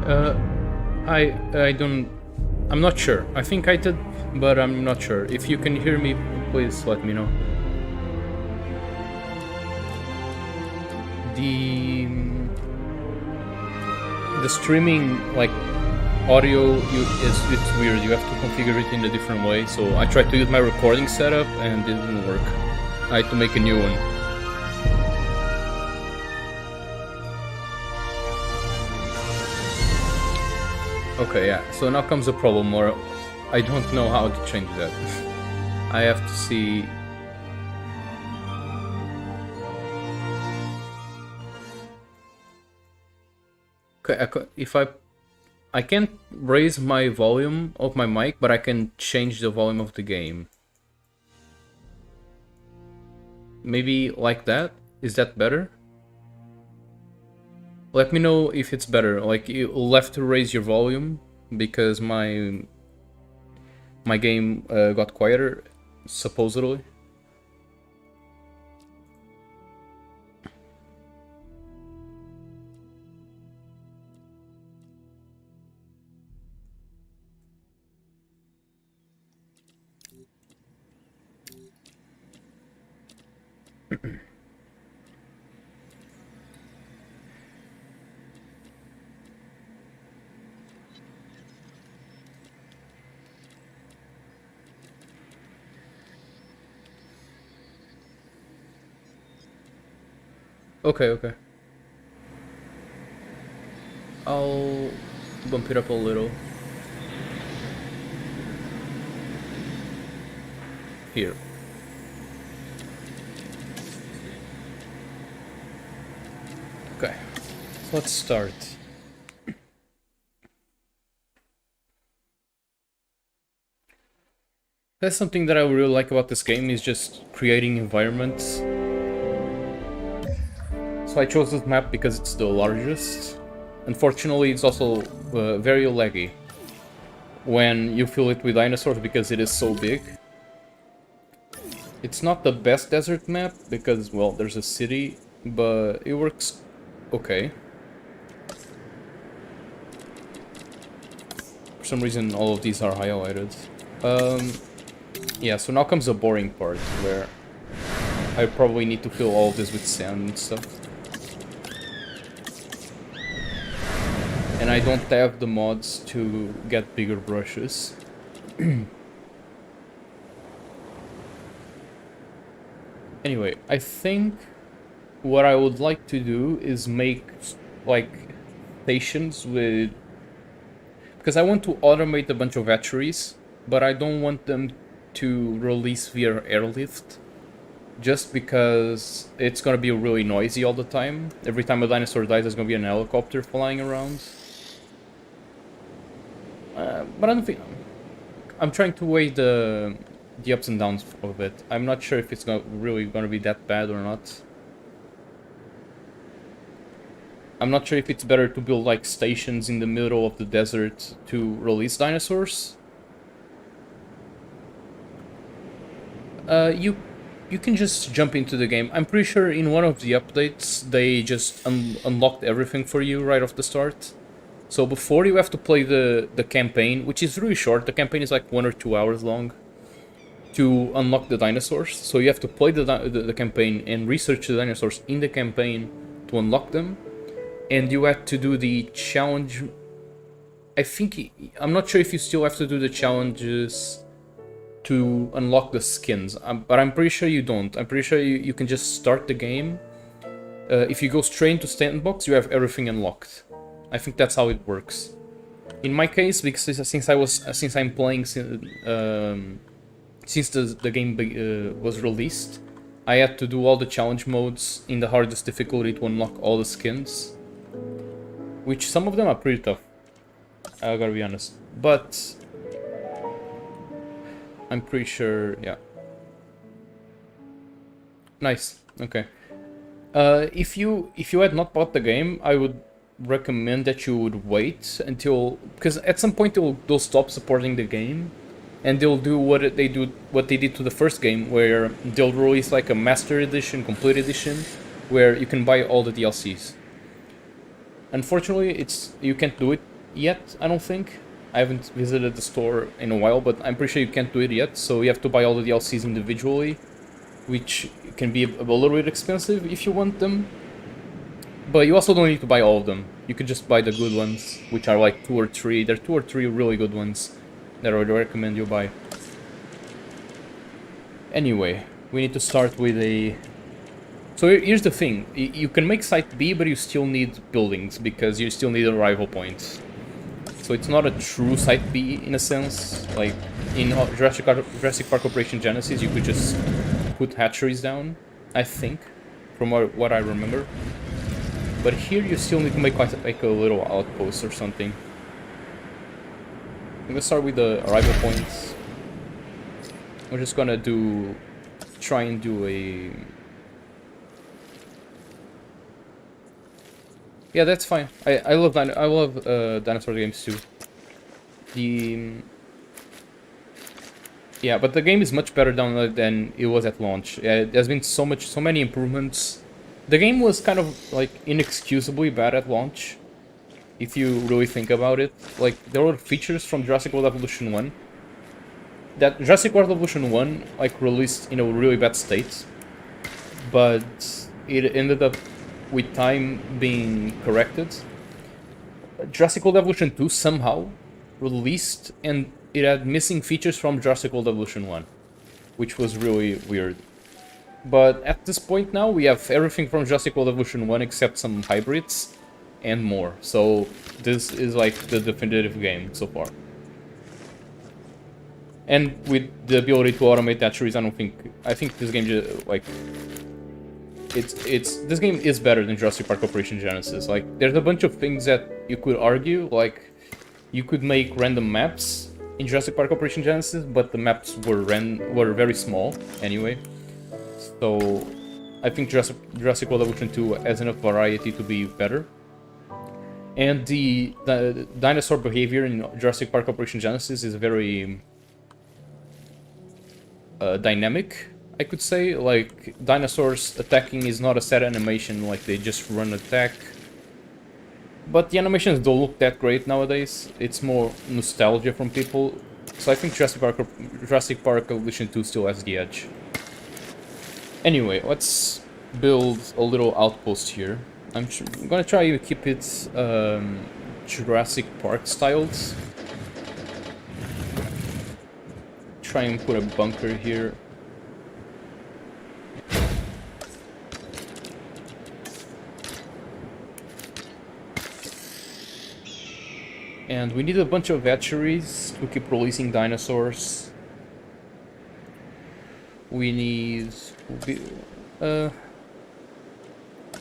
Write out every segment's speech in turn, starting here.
Uh, I don't. I'm not sure. I think I did, but I'm not sure. If you can hear me, please let me know. The the streaming like audio it's weird. You have to configure it in a different way. So I tried to use my recording setup and it didn't work. I had to make a new one. Okay, yeah. So now comes the problem where I don't know how to change that. I have to see. Okay, if I can't raise my volume of my mic, but I can change the volume of the game. Maybe like that? Is that better? Let me know if it's better. Like, you'll have to raise your volume because my game got quieter, supposedly. Okay, okay. I'll bump it up a little. Here. Okay, let's start. That's something that I really like about this game, is just creating environments. So I chose this map because it's the largest. Unfortunately, it's also very laggy when you fill it with dinosaurs because it is so big. It's not the best desert map because, well, there's a city, but it works okay. For some reason, all of these are highlighted. Yeah, so now comes the boring part, where I probably need to fill all of this with sand and stuff. And I don't have the mods to get bigger brushes. Anyway, I think what I would like to do is make, like, stations with... Because I want to automate a bunch of hatcheries, but I don't want them to release via airlift. Just because it's gonna be really noisy all the time. Every time a dinosaur dies, there's gonna be an helicopter flying around. But I don't think... I'm trying to weigh the ups and downs of it. I'm not sure if it's really gonna be that bad or not. I'm not sure if it's better to build like stations in the middle of the desert to release dinosaurs. You can just jump into the game. I'm pretty sure in one of the updates they just unlocked everything for you right off the start. So before, you have to play the campaign, which is really short. The campaign is like 1 or 2 hours long to unlock the dinosaurs. So you have to play the campaign and research the dinosaurs in the campaign to unlock them. And you have to do the challenge. I'm not sure if you still have to do the challenges to unlock the skins, but I'm pretty sure you don't. I'm pretty sure you can just start the game. If you go straight into sandbox, you have everything unlocked. I think that's how it works. In my case, because since I'm playing since the game was released, I had to do all the challenge modes in the hardest difficulty to unlock all the skins, which some of them are pretty tough. I gotta be honest, but I'm pretty sure, yeah. Nice. Okay. If you had not bought the game, I would recommend that you would wait until, because at some point they'll stop supporting the game, and they'll do what they did to the first game, where they'll release like a master edition, complete edition, where you can buy all the DLCs. Unfortunately, you can't do it yet, I don't think. I haven't visited the store in a while, but I'm pretty sure you can't do it yet, so you have to buy all the DLCs individually, which can be a little bit expensive if you want them. But you also don't need to buy all of them. You can just buy the good ones, which are like 2 or 3. There are 2 or 3 really good ones that I would recommend you buy. Anyway, we need to start with a... So here's the thing. You can make Site B, but you still need buildings, because you still need arrival points. So it's not a true Site B in a sense. Like, in Jurassic Park Operation Genesis, you could just put hatcheries down, I think, from what I remember. But here you still need to make like a little outpost or something. I'm gonna start with the arrival points. We're just gonna try and do a... Yeah, that's fine. I love dinosaur games too. Yeah, but the game is much better downloaded than it was at launch. There's been so many improvements. The game was kind of like inexcusably bad at launch, if you really think about it. Like, there were features from Jurassic World Evolution 1 that Jurassic World Evolution 1 like released in a really bad state, but it ended up with time being corrected. Jurassic World Evolution 2 somehow released and it had missing features from Jurassic World Evolution 1, which was really weird. But at this point now, we have everything from Jurassic World Evolution 1 except some hybrids and more. So this is like the definitive game so far. And with the ability to automate hatcheries, I think this game just, like, this game is better than Jurassic Park Operation Genesis. Like, there's a bunch of things that you could argue, like, you could make random maps in Jurassic Park Operation Genesis, but the maps were very small anyway. So I think Jurassic World Evolution 2 has enough variety to be better. And the dinosaur behavior in Jurassic Park Operation Genesis is very dynamic, I could say. Like, dinosaurs attacking is not a set animation, like they just run attack. But the animations don't look that great nowadays. It's more nostalgia from people. So I think Jurassic Park Evolution 2 still has the edge. Anyway, let's build a little outpost here. I'm gonna try to keep it Jurassic Park styled. Try and put a bunker here. And we need a bunch of hatcheries to keep releasing dinosaurs. We need...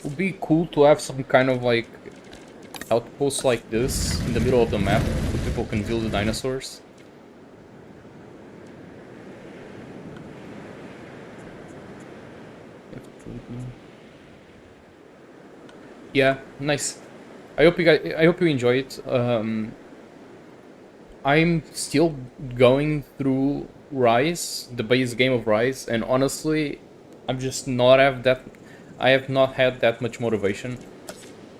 would be cool to have some kind of like outpost like this in the middle of the map so people can view the dinosaurs. Yeah, nice. I hope you enjoy it. I'm still going through Rise, the base game of Rise, and honestly, I have not had that much motivation.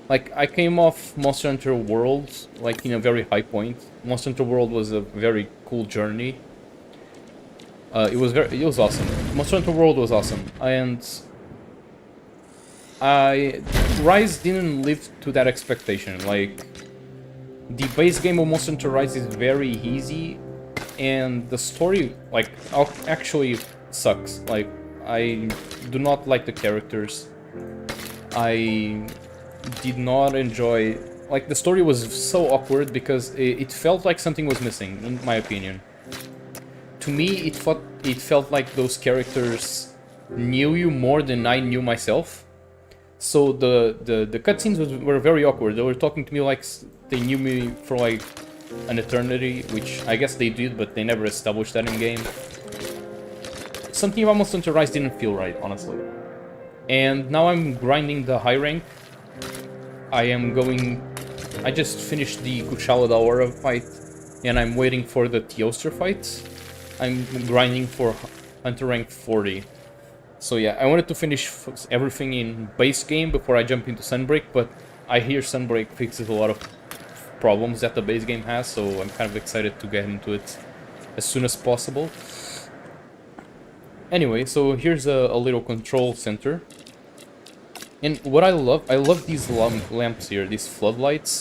Like, I came off Monster Hunter World, like, in a very high point. Monster Hunter World was a very cool journey. It was awesome. Monster Hunter World was awesome, and Rise didn't live to that expectation. Like, the base game of Monster Hunter Rise is very easy, and the story, like, actually sucks. Like, I do not like the characters. I did not enjoy... Like, the story was so awkward because it felt like something was missing, in my opinion. To me, it felt like those characters knew you more than I knew myself. So the cutscenes were very awkward. They were talking to me like they knew me for like an eternity, which I guess they did, but they never established that in game. Something about Monster Hunter Rise didn't feel right, honestly. And now I'm grinding the high rank. I just finished the Kuchala Daora fight, and I'm waiting for the Teoster fight. I'm grinding for Hunter rank 40. So yeah, I wanted to finish everything in base game before I jump into Sunbreak, but I hear Sunbreak fixes a lot of problems that the base game has, so I'm kind of excited to get into it as soon as possible. Anyway, so here's a little control center. And what I love these lamps here, these floodlights.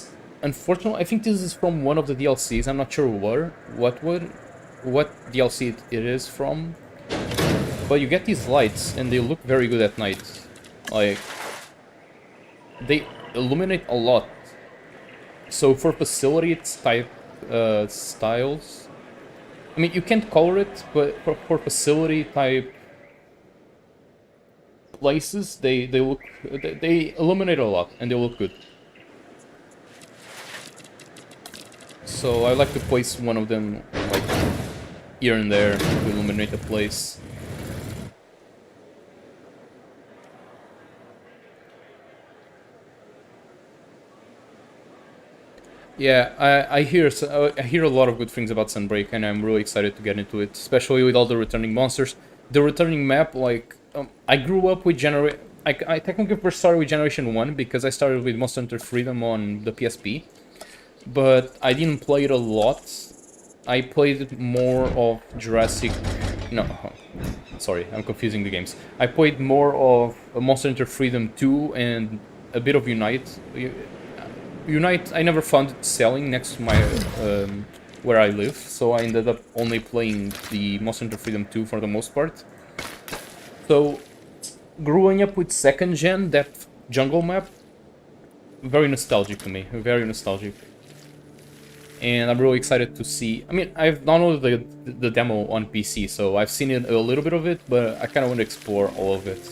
Unfortunately, I think this is from one of the DLCs. I'm not sure what DLC it is from. But you get these lights, and they look very good at night. Like, they illuminate a lot. So for facility type styles, I mean, you can't color it, but for facility type places, they illuminate a lot, and they look good. So I like to place one of them like here and there to illuminate the place. Yeah, I hear a lot of good things about Sunbreak, and I'm really excited to get into it, especially with all the returning monsters. The returning map, like, I grew up with I technically first started with Generation 1 because I started with Monster Hunter Freedom on the PSP. But I didn't play it a lot. I played more of Jurassic... No, sorry, I'm confusing the games. I played more of Monster Hunter Freedom 2 and a bit of Unite. Unite, I never found it selling next to my where I live, so I ended up only playing the Monster Hunter Freedom 2 for the most part. So, growing up with 2nd gen, that jungle map, very nostalgic to me, very nostalgic. And I'm really excited to see... I mean, I've downloaded the demo on PC, so I've seen a little bit of it, but I kind of want to explore all of it.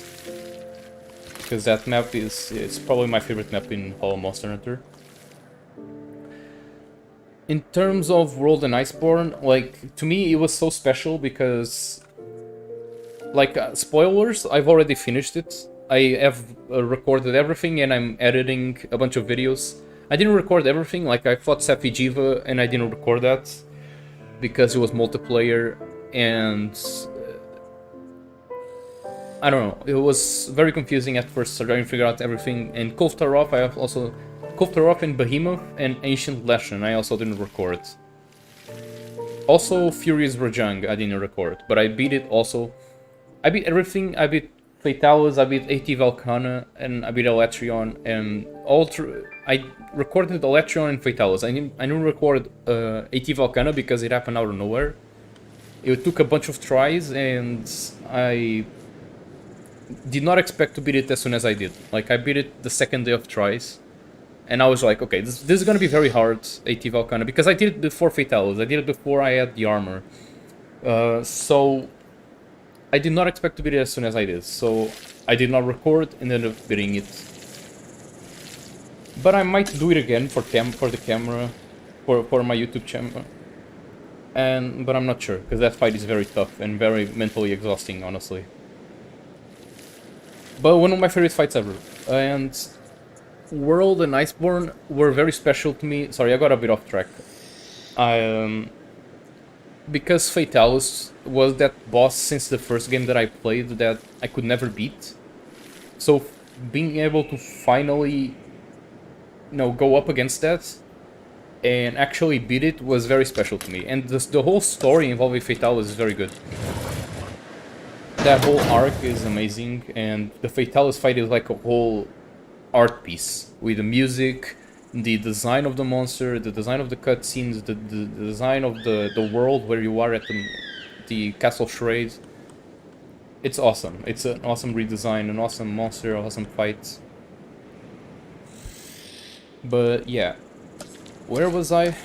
Because that map it's probably my favorite map in all Monster Hunter. In terms of World and Iceborne, like, to me it was so special because... Like, spoilers, I've already finished it. I have recorded everything and I'm editing a bunch of videos. I didn't record everything, like I fought Safi Jiva and I didn't record that because it was multiplayer and I don't know, it was very confusing at first trying to figure out everything. And Kulftaroth, I have also Kulftaroth and Behemoth and Ancient Lesson I also didn't record. Also Furious Rajang I didn't record, but I beat it also. I beat everything, I beat Fatalis, I beat AT Valkana, and I beat Elytrion, and I recorded Elytrion and Fatalis. I didn't record AT Valkana because it happened out of nowhere. It took a bunch of tries, and I did not expect to beat it as soon as I did. Like, I beat it the 2nd day of tries, and I was like, okay, this is gonna be very hard, AT Valkana, because I did it before Fatalis, I did it before I had the armor. So... I did not expect to beat it as soon as I did, so I did not record and ended up beating it. But I might do it again for the camera, for my YouTube channel. But I'm not sure, because that fight is very tough and very mentally exhausting, honestly. But one of my favorite fights ever. And World and Iceborne were very special to me. Sorry, I got a bit off track. Because Fatalis was that boss since the first game that I played that I could never beat. So being able to finally, go up against that and actually beat it was very special to me. And the whole story involving Fatalis is very good. That whole arc is amazing, and the Fatalis fight is like a whole art piece with the music, the design of the monster, the design of the cutscenes, the design of the world where you are at the Castle Shrade. It's awesome. It's an awesome redesign, an awesome monster, awesome fight. But yeah, where was I?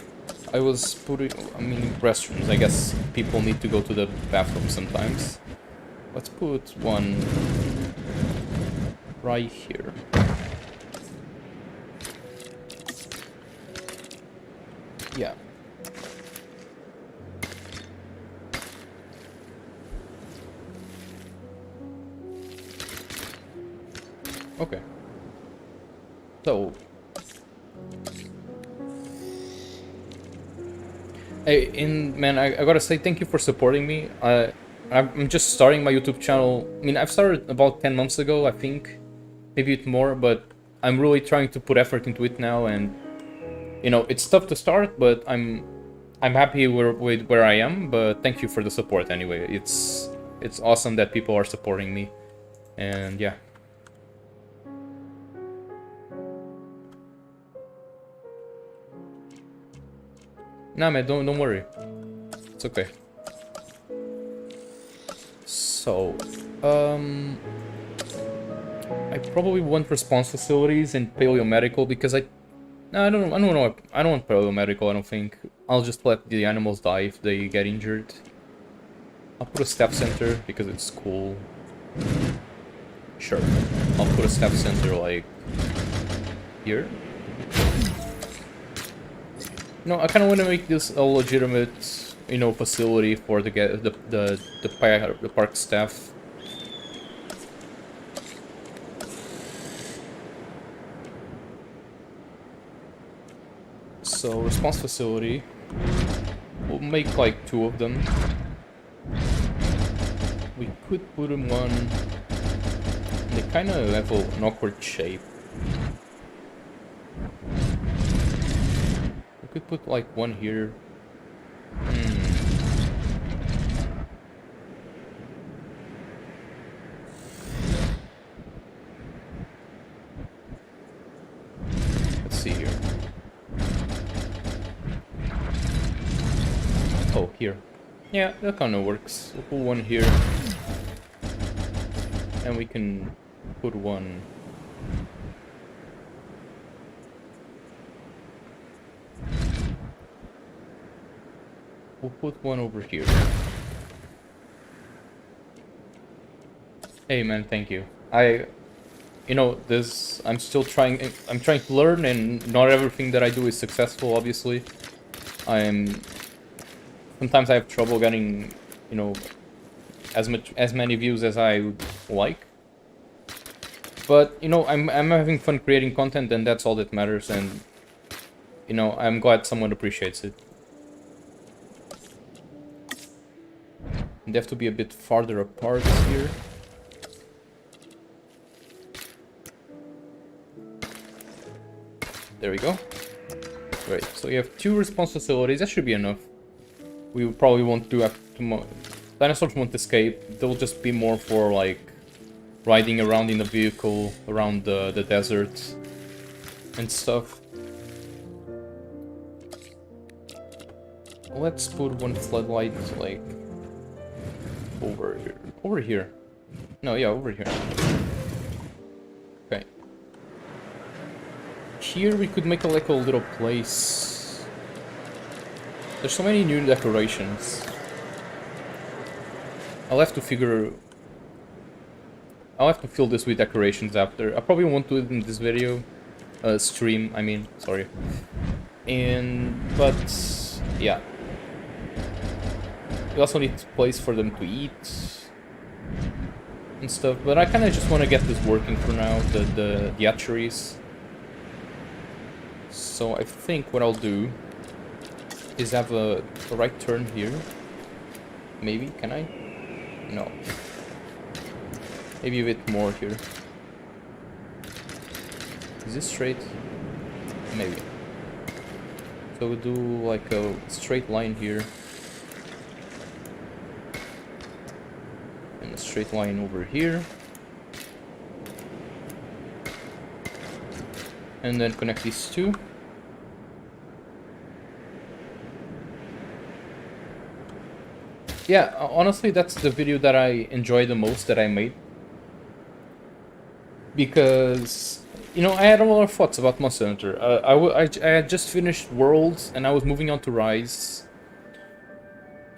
I was restrooms. I guess people need to go to the bathroom sometimes. Let's put one right here. Yeah. Okay. So... Hey, man, I gotta say thank you for supporting me. I'm just starting my YouTube channel. I mean, I've started about 10 months ago, I think. Maybe it's more, but I'm really trying to put effort into it now, and you know, it's tough to start, but I'm happy with where I am. But thank you for the support anyway. It's awesome that people are supporting me, and yeah. Nah, man, don't worry. It's okay. So, I probably want response facilities and paleomedical because no, I don't know. I don't want paleomedical. I don't think. I'll just let the animals die if they get injured. I'll put a staff center because it's cool. Sure. I'll put a staff center like here. No, I kind of want to make this a legitimate, you know, facility for the park staff. So response facility, we'll make like 2 of them. We could put them one. They kind of have an awkward shape. We could put like one here. Let's see here. Oh, here. Yeah, that kind of works. We'll put one here. And we can put one... We'll put one over here. Hey man, thank you. You know, I'm still trying, I'm trying to learn, and not everything that I do is successful, obviously. Sometimes I have trouble getting, you know, as many views as I would like. But, you know, I'm having fun creating content, and that's all that matters, and, you know, I'm glad someone appreciates it. They have to be a bit farther apart here. There we go. Great, so you have 2 response facilities, that should be enough. We probably won't do dinosaurs won't escape, they'll just be more for like riding around in a vehicle around the desert and stuff. Let's put one floodlight like over here. Over here. No, yeah, over here. Okay. Here we could make like a little place. There's so many new decorations. I'll have to fill this with decorations after. I probably won't do it in this video. Stream, I mean, sorry. But, yeah. We also need a place for them to eat and stuff, but I kind of just want to get this working for now, the hatcheries. So I think what I'll do is have a right turn here. Maybe, can I? No. Maybe a bit more here. Is this straight? Maybe. So we'll do like a straight line here. And a straight line over here. And then connect these 2. Yeah, honestly, that's the video that I enjoy the most that I made. Because, you know, I had a lot of thoughts about Monster Hunter. I had just finished Worlds, and I was moving on to Rise.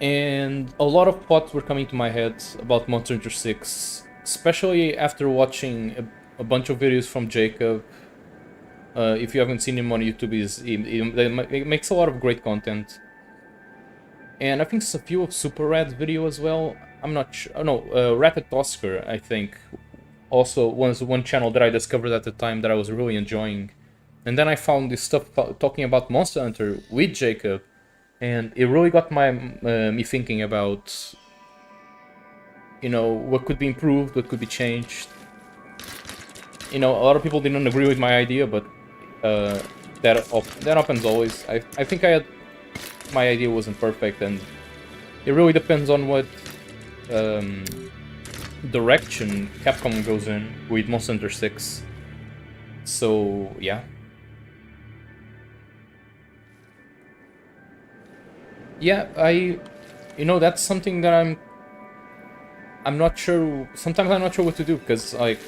And a lot of thoughts were coming to my head about Monster Hunter 6. Especially after watching a bunch of videos from Jacob. If you haven't seen him on YouTube, he makes a lot of great content. And I think Sophia of Super Rad's video as well. I'm not sure. Oh no, Rapid Tosker, I think, also was one channel that I discovered at the time that I was really enjoying. And then I found this stuff talking about Monster Hunter with Jacob, and it really got me thinking about, you know, what could be improved, what could be changed. You know, a lot of people didn't agree with my idea, but That happens always. I think my idea wasn't perfect, and it really depends on what um, direction Capcom goes in with Monster Hunter 6. So yeah. Yeah, that's something that I'm not sure. Sometimes I'm not sure what to do because like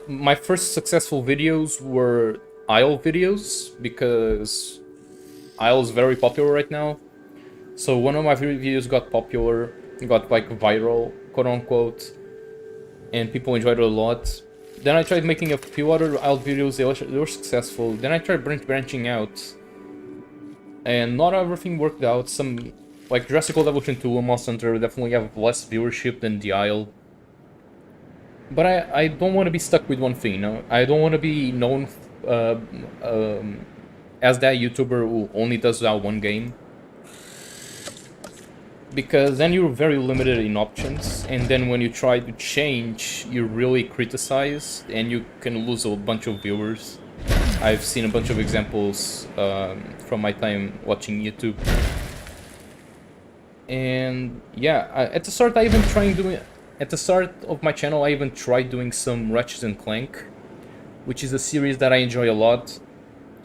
my first successful videos were Isle videos because Isle is very popular right now. So one of my videos got popular, got like viral, quote unquote, and people enjoyed it a lot. Then I tried making a few other Isle videos. They were successful. Then I tried branching out, and not everything worked out. Some like Jurassic Evolution 2 and Monster Hunter definitely have less viewership than the Isle. But I don't want to be stuck with one thing, you know? I don't want to be known uh, as that YouTuber who only does that one game. Because then you're very limited in options, and then when you try to change, you're really criticized, and you can lose a bunch of viewers. I've seen a bunch of examples from my time watching YouTube. And yeah, at the start I even tried doing... At the start of my channel, I even tried doing some Ratchet and Clank, which is a series that I enjoy a lot.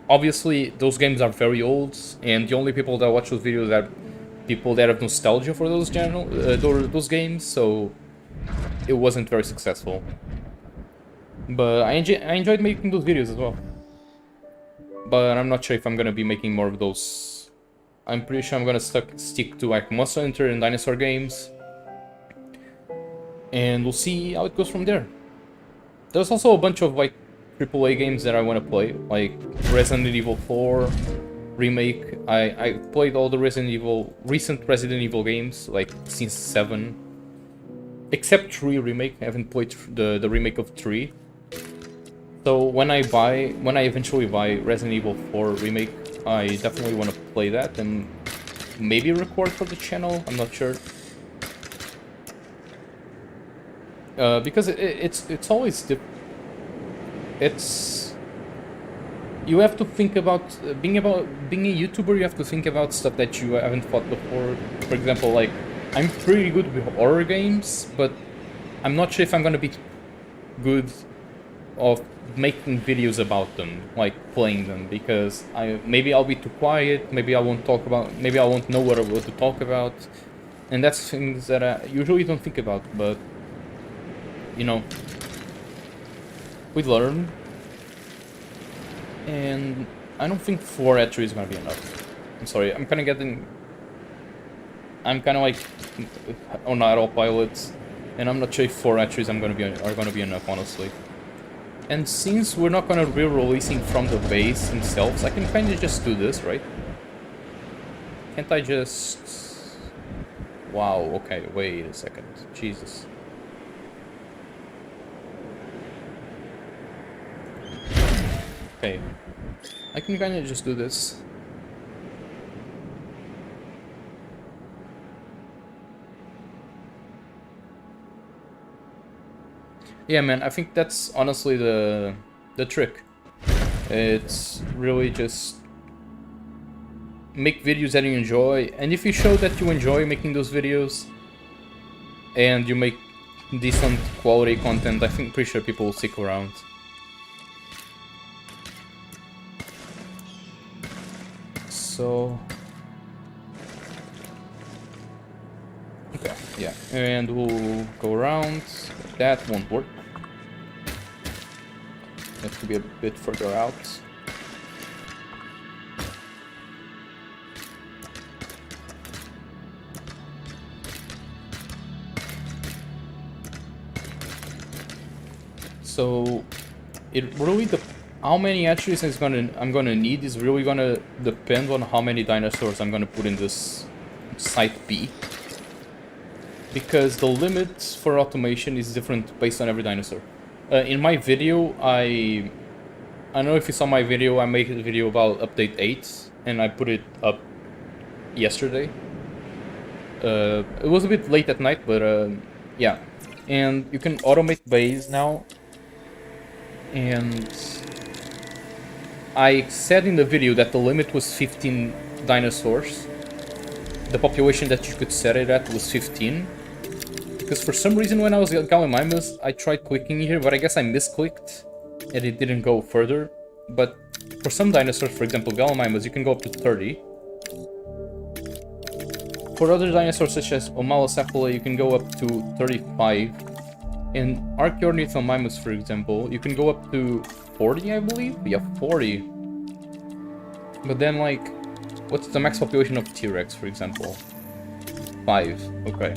Obviously, those games are very old, and the only people that watch those videos are people that have nostalgia for those games, so it wasn't very successful. But I enjoyed making those videos as well. But I'm not sure if I'm gonna be making more of those. I'm pretty sure I'm gonna stick to like Monster Hunter and dinosaur games. And we'll see how it goes from there. There's also a bunch of like AAA games that I want to play, like Resident Evil 4 remake. I played all the recent Resident Evil games, like since 7, except 3 remake. I haven't played the remake of 3. So when I eventually buy Resident Evil 4 remake, I definitely want to play that and maybe record for the channel. I'm not sure. Because it's always you have to think about being a YouTuber. You have to think about stuff that you haven't thought before. For example, like I'm pretty good with horror games, but I'm not sure if I'm gonna be good of making videos about them, like playing them, because maybe I'll be too quiet. Maybe I won't know what to talk about, and that's things that I usually don't think about, but. You know, we learn, and I don't think 4 entries is gonna be enough. I'm sorry, I'm kind of like on autopilot, and I'm not sure if 4 entries are gonna be enough, honestly. And since we're not gonna be releasing from the base themselves, I can kind of just do this, right? Can't I just? Wow. Okay. Wait a second. Jesus. Okay, I can kind of just do this. Yeah, man, I think that's honestly the trick. It's really just make videos that you enjoy, and if you show that you enjoy making those videos, and you make decent quality content, I think pretty sure people will stick around. So, okay, yeah, and we'll go around. That won't work. Has to be a bit further out. So, it really how many entries I'm gonna need is really gonna depend on how many dinosaurs I'm gonna put in this site B. Because the limit for automation is different based on every dinosaur. In my video, I don't know if you saw my video. I made a video about update 8, and I put it up yesterday. It was a bit late at night, but yeah. And you can automate bays now. And I said in the video that the limit was 15 dinosaurs. The population that you could set it at was 15. Because for some reason when I was at Gallimimus, I tried clicking here, but I guess I misclicked and it didn't go further. But for some dinosaurs, for example Gallimimus, you can go up to 30. For other dinosaurs such as Omalocephala, you can go up to 35. In Archaeornithomimus, for example, you can go up to 40, I believe? Yeah, 40. But then, like, what's the max population of T-Rex, for example? 5. Okay.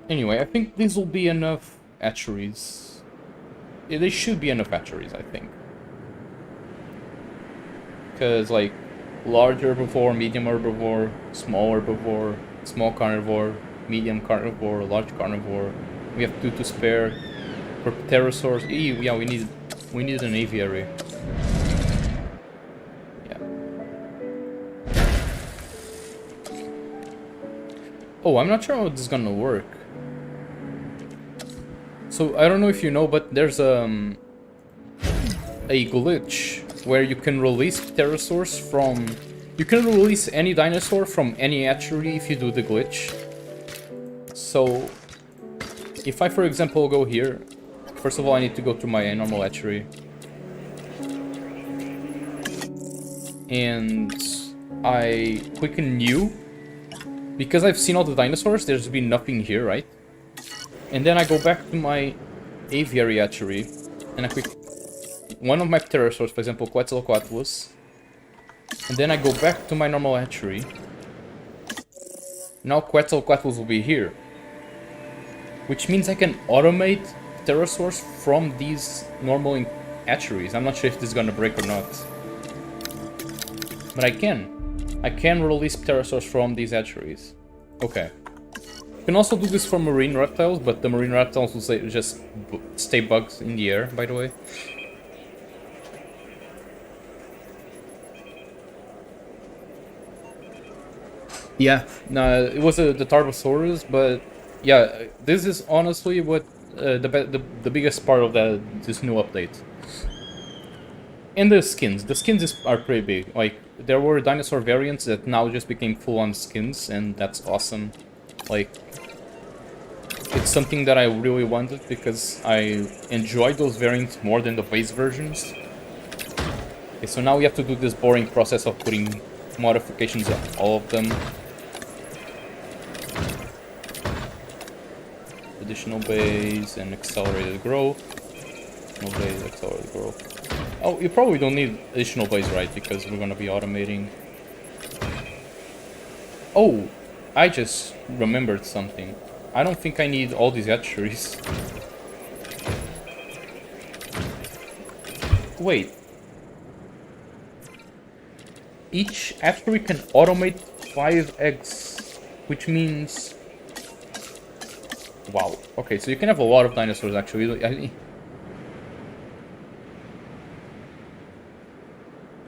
Anyway, I think these will be enough hatcheries. Yeah, they should be enough hatcheries, I think. Because, like, large herbivore, medium herbivore, small herbivore, small carnivore, medium carnivore, large carnivore. We have 2 to spare. For pterosaurs, yeah, we need an aviary. Yeah. Oh, I'm not sure how this is gonna work. So I don't know if you know, but there's a glitch where you can release pterosaurs from. You can release any dinosaur from any hatchery if you do the glitch. So if I, for example, go here. First of all, I need to go to my normal hatchery. And I click in new. Because I've seen all the dinosaurs, there's been nothing here, right? And then I go back to my aviary hatchery. And I click one of my pterosaurs, for example, Quetzalcoatlus. And then I go back to my normal hatchery. Now Quetzalcoatlus will be here. Which means I can automate pterosaurs from these normal hatcheries. I'm not sure if this is gonna break or not. But I can. I can release pterosaurs from these hatcheries. Okay. You can also do this for marine reptiles, but the marine reptiles will just stay bugs in the air, by the way. Yeah, no, it was the Tarbosaurus, but yeah, this is honestly what the biggest part of this new update. And the skins. The skins are pretty big. Like, there were dinosaur variants that now just became full-on skins, and that's awesome. Like, it's something that I really wanted because I enjoyed those variants more than the base versions. Okay, so now we have to do this boring process of putting modifications on all of them. Additional base and accelerated growth. Additional base, accelerated growth. Oh, you probably don't need additional base, right? Because we're gonna be automating. Oh, I just remembered something. I don't think I need all these hatcheries. Wait. Each hatchery can automate 5 eggs, which means... Wow. Okay, so you can have a lot of dinosaurs, actually.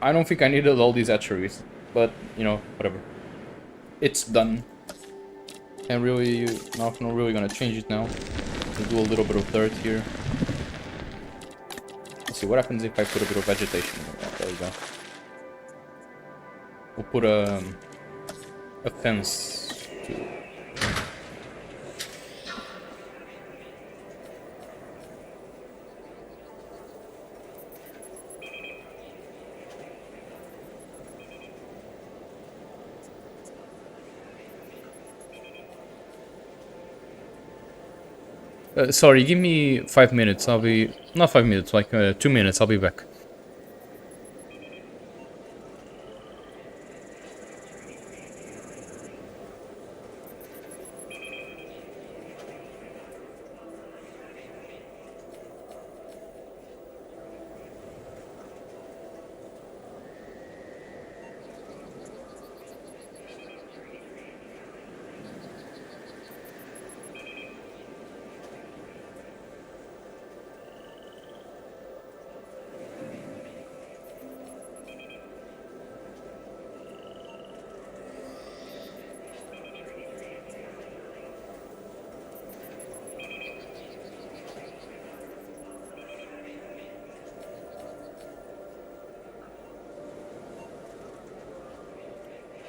I don't think I needed all these hatcheries, but, you know, whatever. It's done. And really, not really gonna change it now. We'll do a little bit of dirt here. Let's see, what happens if I put a bit of vegetation? Yeah, there we go. We'll put a fence to... sorry, give me 5 minutes. I'll be... Not 5 minutes, like 2 minutes. I'll be back.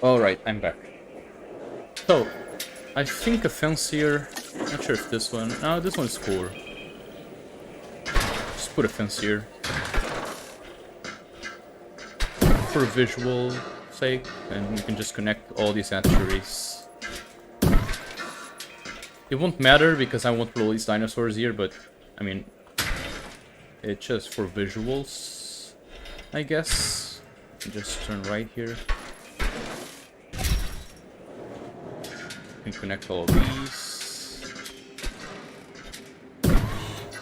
Alright, I'm back. So, I think a fancier... Not sure if this one... No, this one's cooler. Just put a fancier. For visual sake, and you can just connect all these hatcheries. It won't matter because I won't release dinosaurs here, but I mean, it's just for visuals, I guess. Just turn right here. And connect all of these.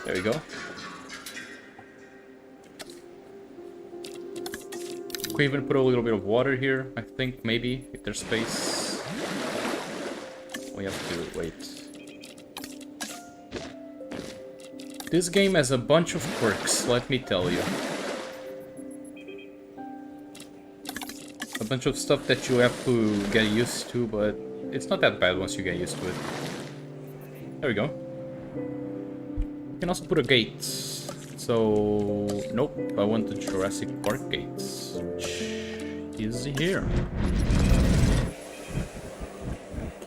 There we go. We even put a little bit of water here, I think, maybe, if there's space. We have to wait. This game has a bunch of quirks, let me tell you. A bunch of stuff that you have to get used to, but it's not that bad once you get used to it. There we go. You can also put a gate. So, nope, I want the Jurassic Park gates, which is here.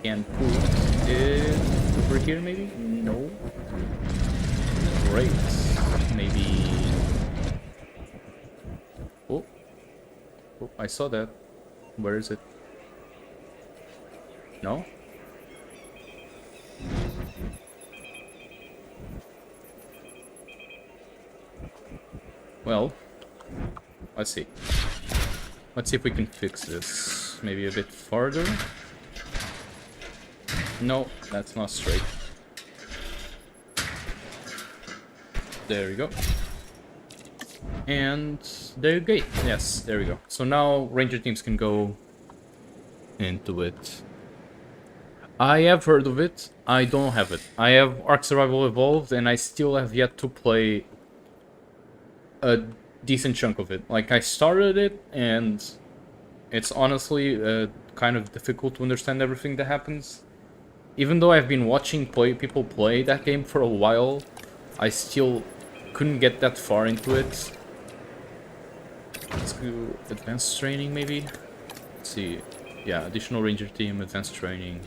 Can put it over here, maybe? No. Great. Maybe... Oh. Oh, I saw that. Where is it? No? Well, let's see. Let's see if we can fix this. Maybe a bit farther. No, that's not straight. There we go. And there you go. Yes, there we go. So now ranger teams can go into it. I have heard of it. I don't have it. I have Ark Survival Evolved, and I still have yet to play a decent chunk of it. Like, I started it, and it's honestly kind of difficult to understand everything that happens. Even though I've been watching people play that game for a while, I still couldn't get that far into it. Let's do advanced training, maybe? Let's see. Yeah, additional ranger team, advanced training.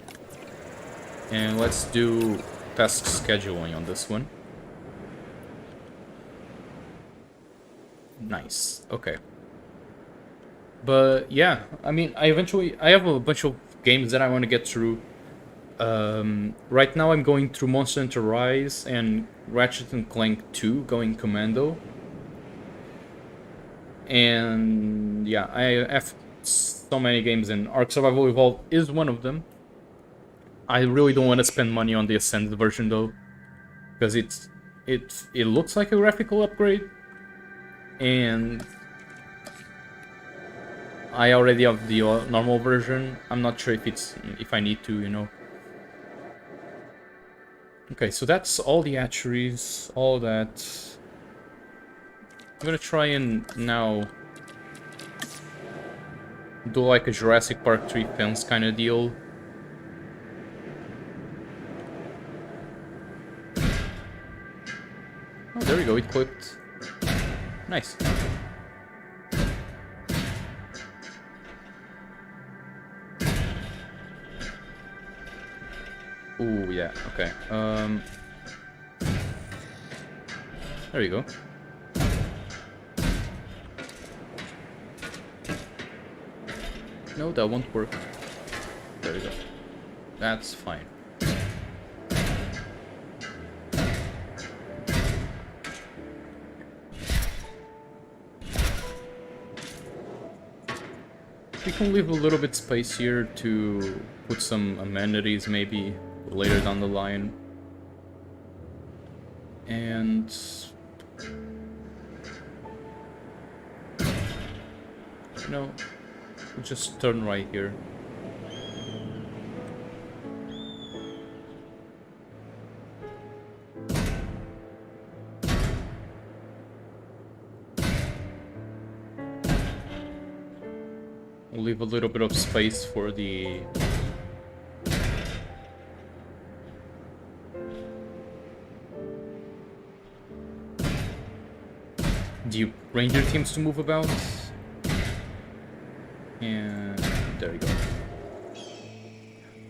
And let's do task scheduling on this one. Nice. Okay. But yeah, I mean, I have a bunch of games that I want to get through. Right now I'm going through Monster Hunter Rise and Ratchet and Clank 2, going commando. And yeah, I have so many games, and Ark Survival Evolved is one of them. I really don't want to spend money on the Ascended version though, because it looks like a graphical upgrade. And I already have the normal version. I'm not sure if I need to, you know. Okay, so that's all the hatcheries, all that. I'm gonna try and now do like a Jurassic Park 3 fence kind of deal. Oh, there we go, it clipped. Nice. Ooh, yeah, okay. There you go. No, that won't work. There we go. That's fine. We can leave a little bit space here to put some amenities maybe later down the line. And you know, we'll just turn right here. We'll leave a little bit of space for the ranger teams to move about. And there we go.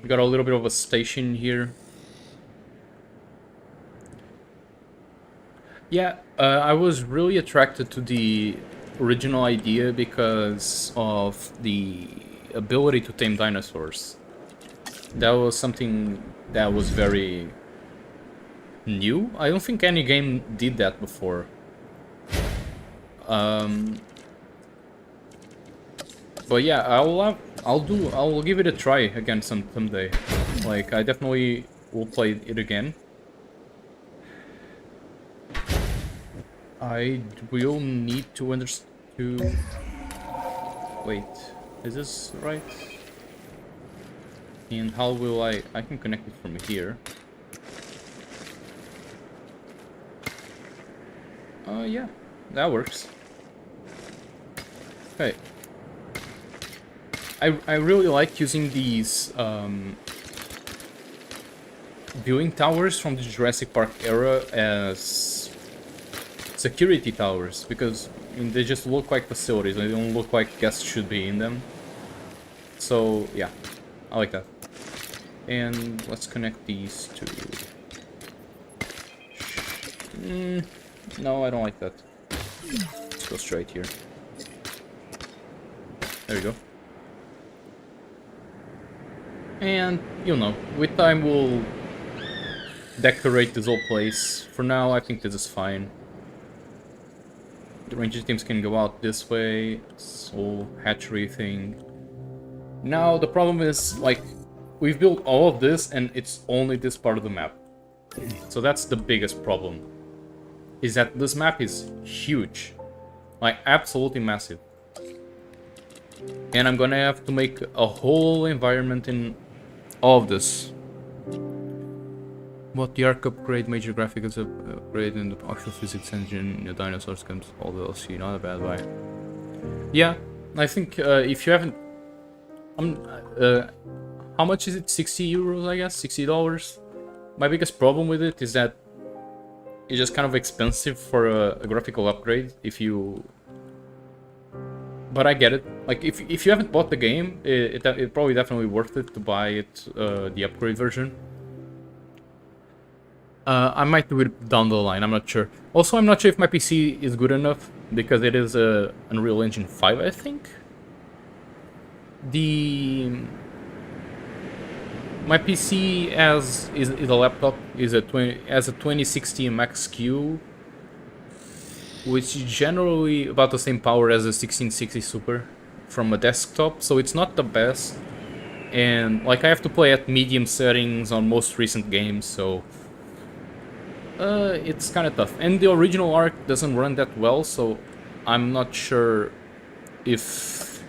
We got a little bit of a station here. Yeah, I was really attracted to the original idea because of the ability to tame dinosaurs. That was something that was very new. I don't think any game did that before. But yeah, I'll give it a try again someday. Like, I definitely will play it again. I will need to understand. Wait, is this right? And how will I can connect it from here. Yeah, that works. Okay. I really like using these viewing towers from the Jurassic Park era as security towers, because I mean, they just look like facilities. They don't look like guests should be in them. So yeah, I like that. And let's connect these two. No, I don't like that. Let's go straight here. There we go. And, you know, with time we'll decorate this whole place. For now, I think this is fine. The ranger teams can go out this way. This whole hatchery thing. Now, the problem is, like, we've built all of this and it's only this part of the map. So that's the biggest problem. Is that this map is huge. Like, absolutely massive. And I'm gonna have to make a whole environment in all of this. What the arc upgrade, major graphics upgrade, and the actual physics engine, the dinosaurs comes all the DLC, not a bad buy. Yeah, I think if you haven't... how much is it? 60 euros, I guess? $60? My biggest problem with it is that it's just kind of expensive for a graphical upgrade if you... But I get it. Like, if you haven't bought the game, it's probably definitely worth it to buy it, the upgrade version. I might do it down the line, I'm not sure. Also, I'm not sure if my PC is good enough, because it is a Unreal Engine 5, I think. My PC is a laptop, has a 2060 Max-Q, which is generally about the same power as a 1660 Super from a desktop, so it's not the best. And like, I have to play at medium settings on most recent games, so it's kind of tough. And the original Arc doesn't run that well, so I'm not sure if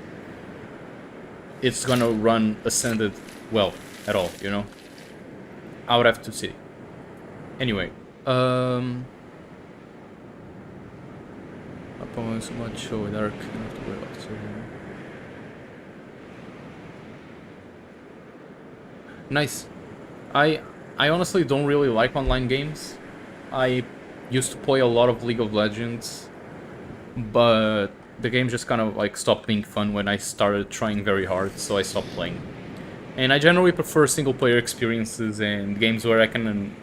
it's gonna run Ascended well at all, you know? I would have to see. Anyway, upon so much show with Arc, nice. I honestly don't really like online games. I used to play a lot of League of Legends, but the game just kind of like stopped being fun when I started trying very hard, so I stopped playing. And I generally prefer single-player experiences and games where I can...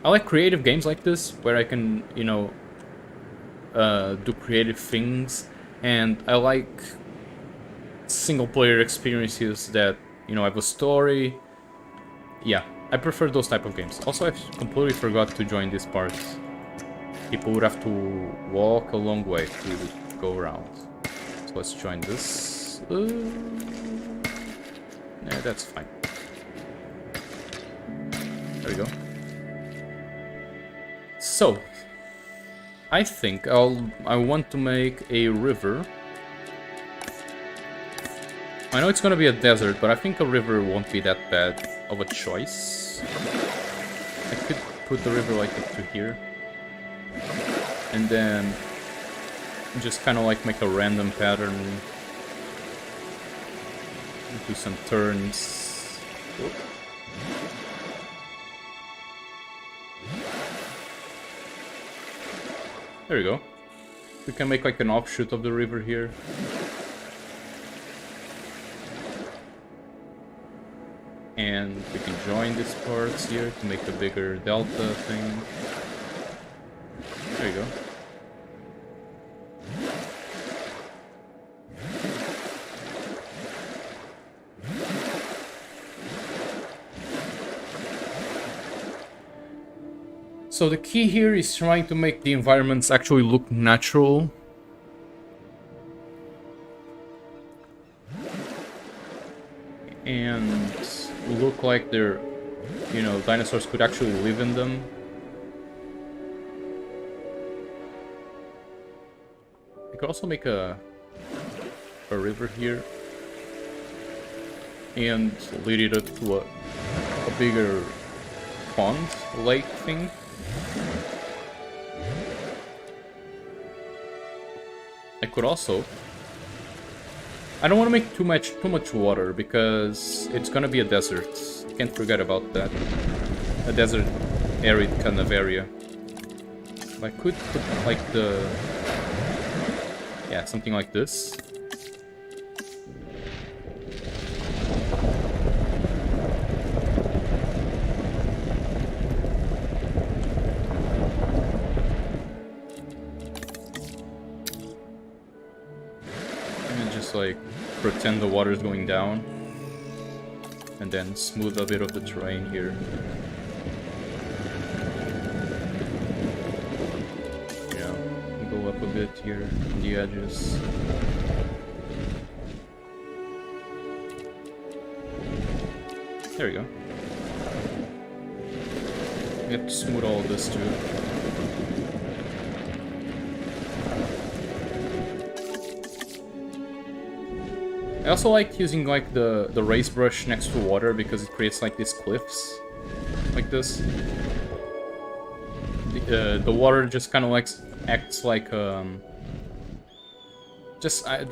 I like creative games like this, where I can, you know, do creative things. And I like single-player experiences that, you know, have a story. Yeah, I prefer those type of games. Also, I completely forgot to join this part. People would have to walk a long way to go around. So let's join this. Yeah, that's fine. There we go. So, I think I want to make a river. I know it's gonna be a desert, but I think a river won't be that bad of a choice. I could put the river like up to here. And then just kind of like make a random pattern. Do some turns. Whoop. There we go. We can make like an offshoot of the river here. And we can join these parts here to make a bigger delta thing. There you go. So the key here is trying to make the environments actually look natural. And look like they're, you know, dinosaurs could actually live in them. I could also make a river here and lead it up to a bigger pond, lake thing. I could also... I don't want to make too much water because it's gonna be a desert. Can't forget about that. A desert, arid kind of area. I could put like the... yeah, something like this. And just like pretend the water is going down, and then smooth a bit of the terrain here. Yeah, go up a bit here on the edges. There we go. We have to smooth all of this too. I also like using like the raised brush next to water because it creates like these cliffs, like this. The water just kind of like acts like the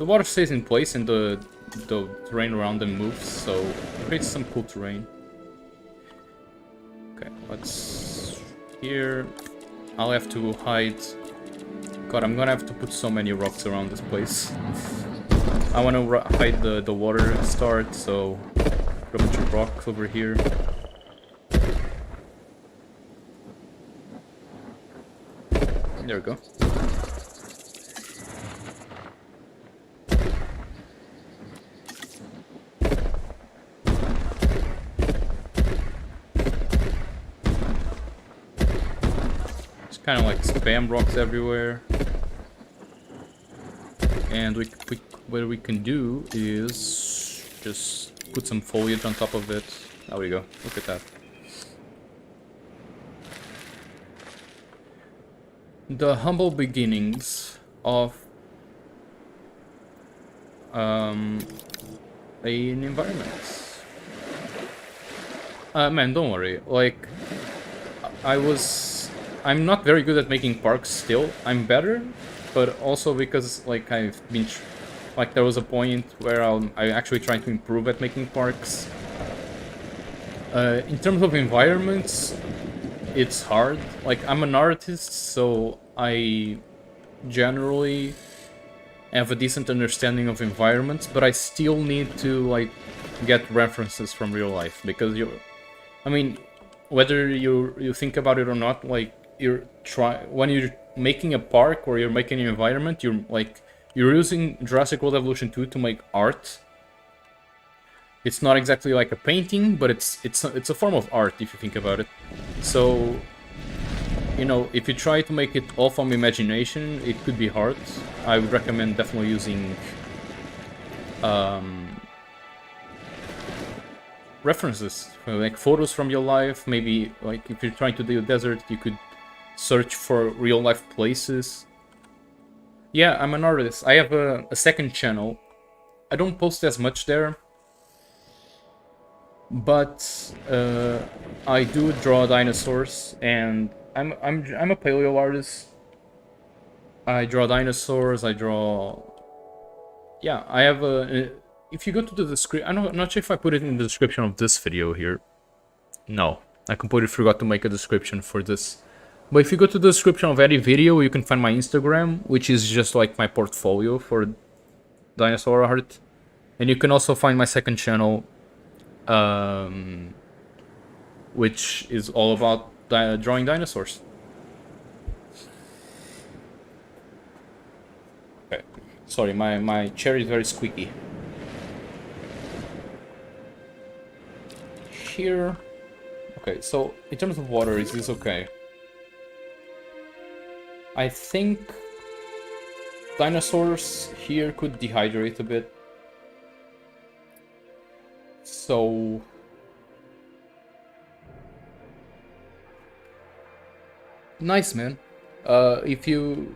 water stays in place and the terrain around them moves, so it creates some cool terrain. Okay, let's here. I'll have to hide. God, I'm gonna have to put so many rocks around this place. I want to hide the water start, so put a bunch of rocks over here. There we go. Just kind of like spam rocks everywhere. And what we can do is just put some foliage on top of it. There we go. Look at that. The humble beginnings of an environment. Man, don't worry. Like, I'm not very good at making parks still. I'm better, but also because like I've been like there was a point where I actually tried to improve at making parks. In terms of environments, it's hard. Like, I'm an artist, so I generally have a decent understanding of environments, but I still need to like get references from real life because I mean, whether you think about it or not, like when you're making a park or you're making an environment, you're using Jurassic World Evolution 2 to make art. It's not exactly like a painting, but it's a form of art if you think about it. So, you know, if you try to make it all from imagination, it could be hard. I would recommend definitely using references, like photos from your life. Maybe like if you're trying to do a desert, you could search for real life places. Yeah, I'm an artist. I have a second channel. I don't post as much there, but I do draw dinosaurs, and I'm a paleo artist. I draw dinosaurs. I draw. Yeah, I have a. If you go to the description, I'm not sure if I put it in the description of this video here. No, I completely forgot to make a description for this. But if you go to the description of any video, you can find my Instagram, which is just like my portfolio for dinosaur art. And you can also find my second channel, um, which is all about drawing dinosaurs. Okay, sorry, my chair is very squeaky. Here, okay, so in terms of water, is this okay? I think dinosaurs here could dehydrate a bit. So nice, man. If you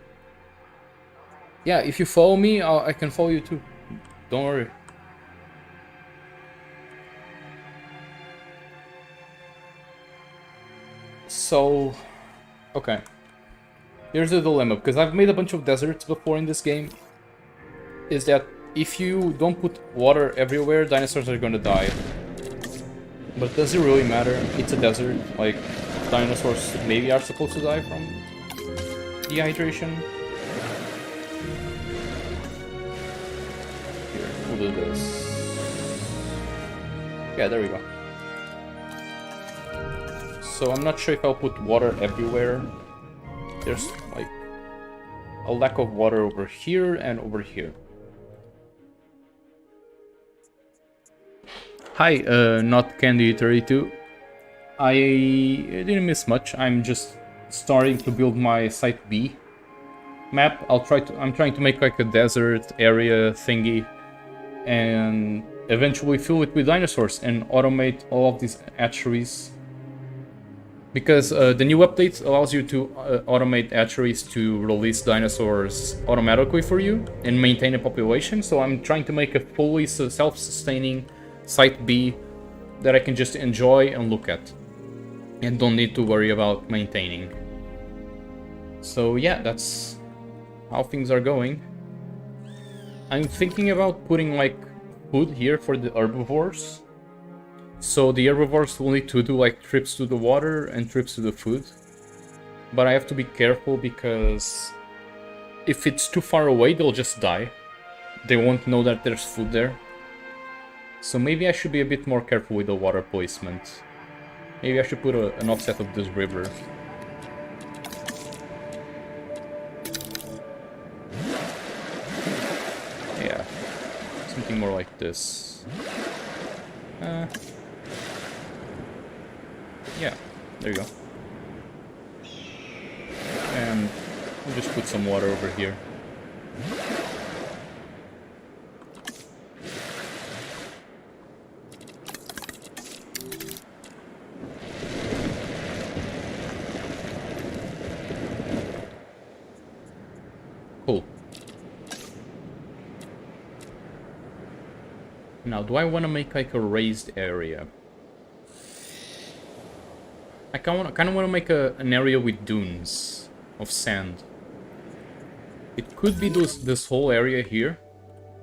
follow me, I can follow you too. Don't worry. So, okay. Here's the dilemma, because I've made a bunch of deserts before in this game. Is that if you don't put water everywhere, dinosaurs are gonna die. But does it really matter? It's a desert. Like, dinosaurs maybe are supposed to die from dehydration. Here, we'll do this. Yeah, there we go. So I'm not sure if I'll put water everywhere. There's like a lack of water over here and over here. Hi, not Candy32. I didn't miss much. I'm just starting to build my Site B map. I'm trying to make like a desert area thingy and eventually fill it with dinosaurs and automate all of these hatcheries. Because the new update allows you to automate hatcheries to release dinosaurs automatically for you and maintain a population. So I'm trying to make a fully self-sustaining Site B that I can just enjoy and look at. And don't need to worry about maintaining. So yeah, that's how things are going. I'm thinking about putting like food here for the herbivores. So the herbivores will need to do like trips to the water and trips to the food. But I have to be careful because if it's too far away, they'll just die. They won't know that there's food there. So maybe I should be a bit more careful with the water placement. Maybe I should put an offset of this river. Yeah, something more like this. Yeah, there you go. And we'll just put some water over here. Cool. Now, do I want to make like a raised area? I kind of want to make an area with dunes of sand. It could be this whole area here.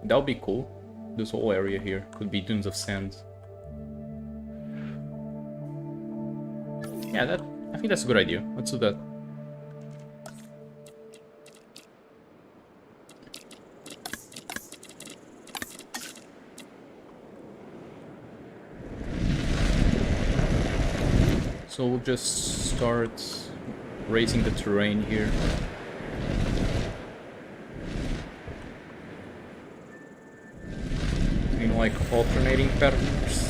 That would be cool. This whole area here could be dunes of sand. Yeah, I think that's a good idea. Let's do that. So we'll just start raising the terrain here. In like alternating patterns.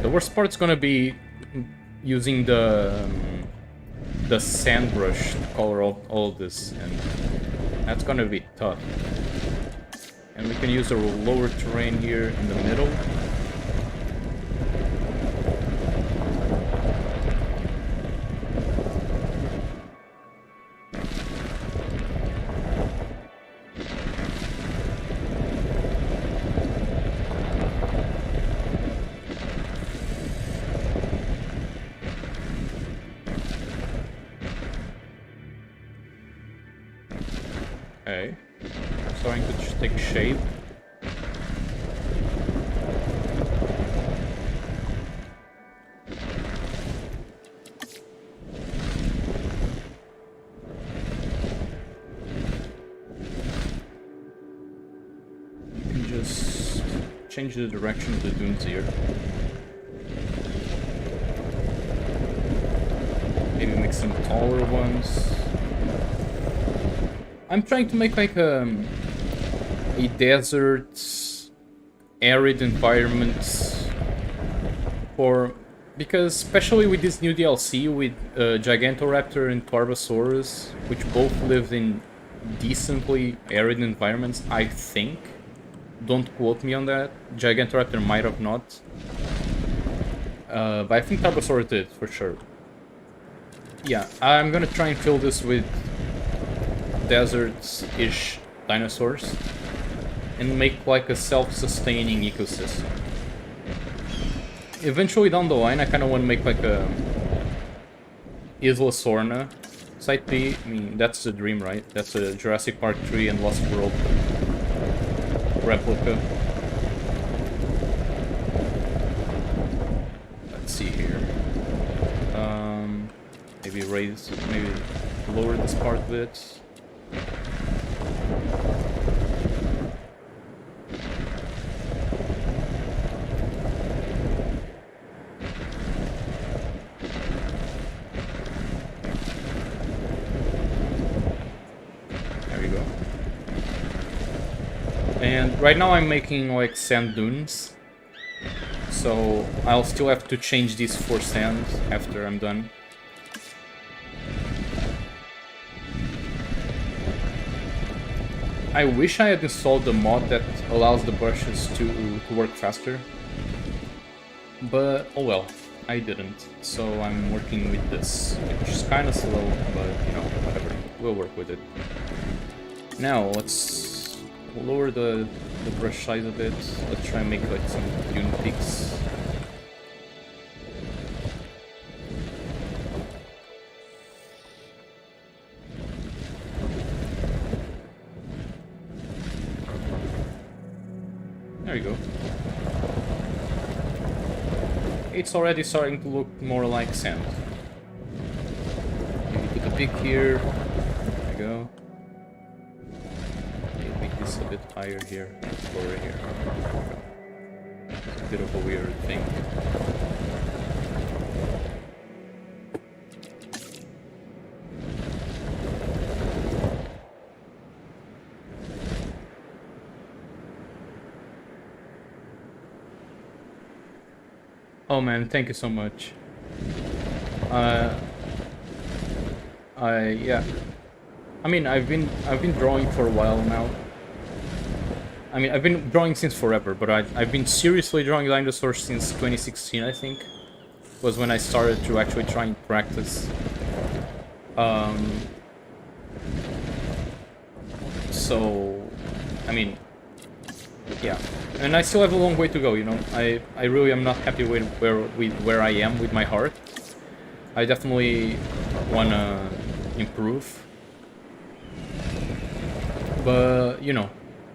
The worst part's gonna be using the sand brush to color all of this, and that's gonna be tough. And we can use the lower terrain here in the middle. Okay, starting to take shape. change the direction of the dunes here. Maybe make some taller ones. I'm trying to make like a desert, arid environment because especially with this new DLC with Gigantoraptor and Tarbosaurus, which both live in decently arid environments, I think. Don't quote me on that. Gigantoraptor might have not. But I think Tarbosaurus did, for sure. Yeah, I'm gonna try and fill this with desert-ish dinosaurs and make like a self-sustaining ecosystem. Eventually down the line, I kind of want to make like a Isla Sorna Site B. I mean, that's the dream, right? That's a Jurassic Park 3 and Lost World replica. Let's see here. Maybe lower this part a bit. There we go. And right now I'm making like sand dunes, so I'll still have to change these for sand after I'm done. I wish I had installed the mod that allows the brushes to work faster, but oh well, I didn't. So I'm working with this, which is kind of slow, but you know, whatever, we'll work with it. Now let's lower the brush size a bit. Let's try and make like some dune peaks. There you go. It's already starting to look more like sand. Maybe put a peak here. There we go. Maybe make this a bit higher here, lower here. It's a bit of a weird thing. Oh man, thank you so much. Yeah. I mean, I've been drawing for a while now. I mean, I've been drawing since forever, but I've been seriously drawing dinosaurs since 2016, I think. Was when I started to actually try and practice. So, I mean, yeah, and I still have a long way to go, you know. I really am not happy with where I am with my heart. I definitely wanna improve, but you know,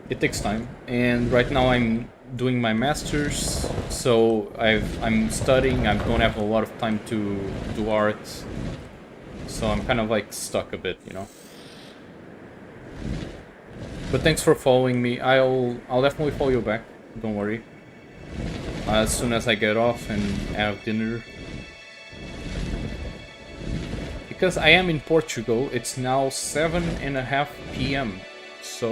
it takes time. And right now I'm doing my masters, so I'm studying. I don't have a lot of time to do art, so I'm kind of like stuck a bit, you know. But thanks for following me. I'll definitely follow you back. Don't worry. As soon as I get off and have dinner. Because I am in Portugal, it's now 7:30 p.m. So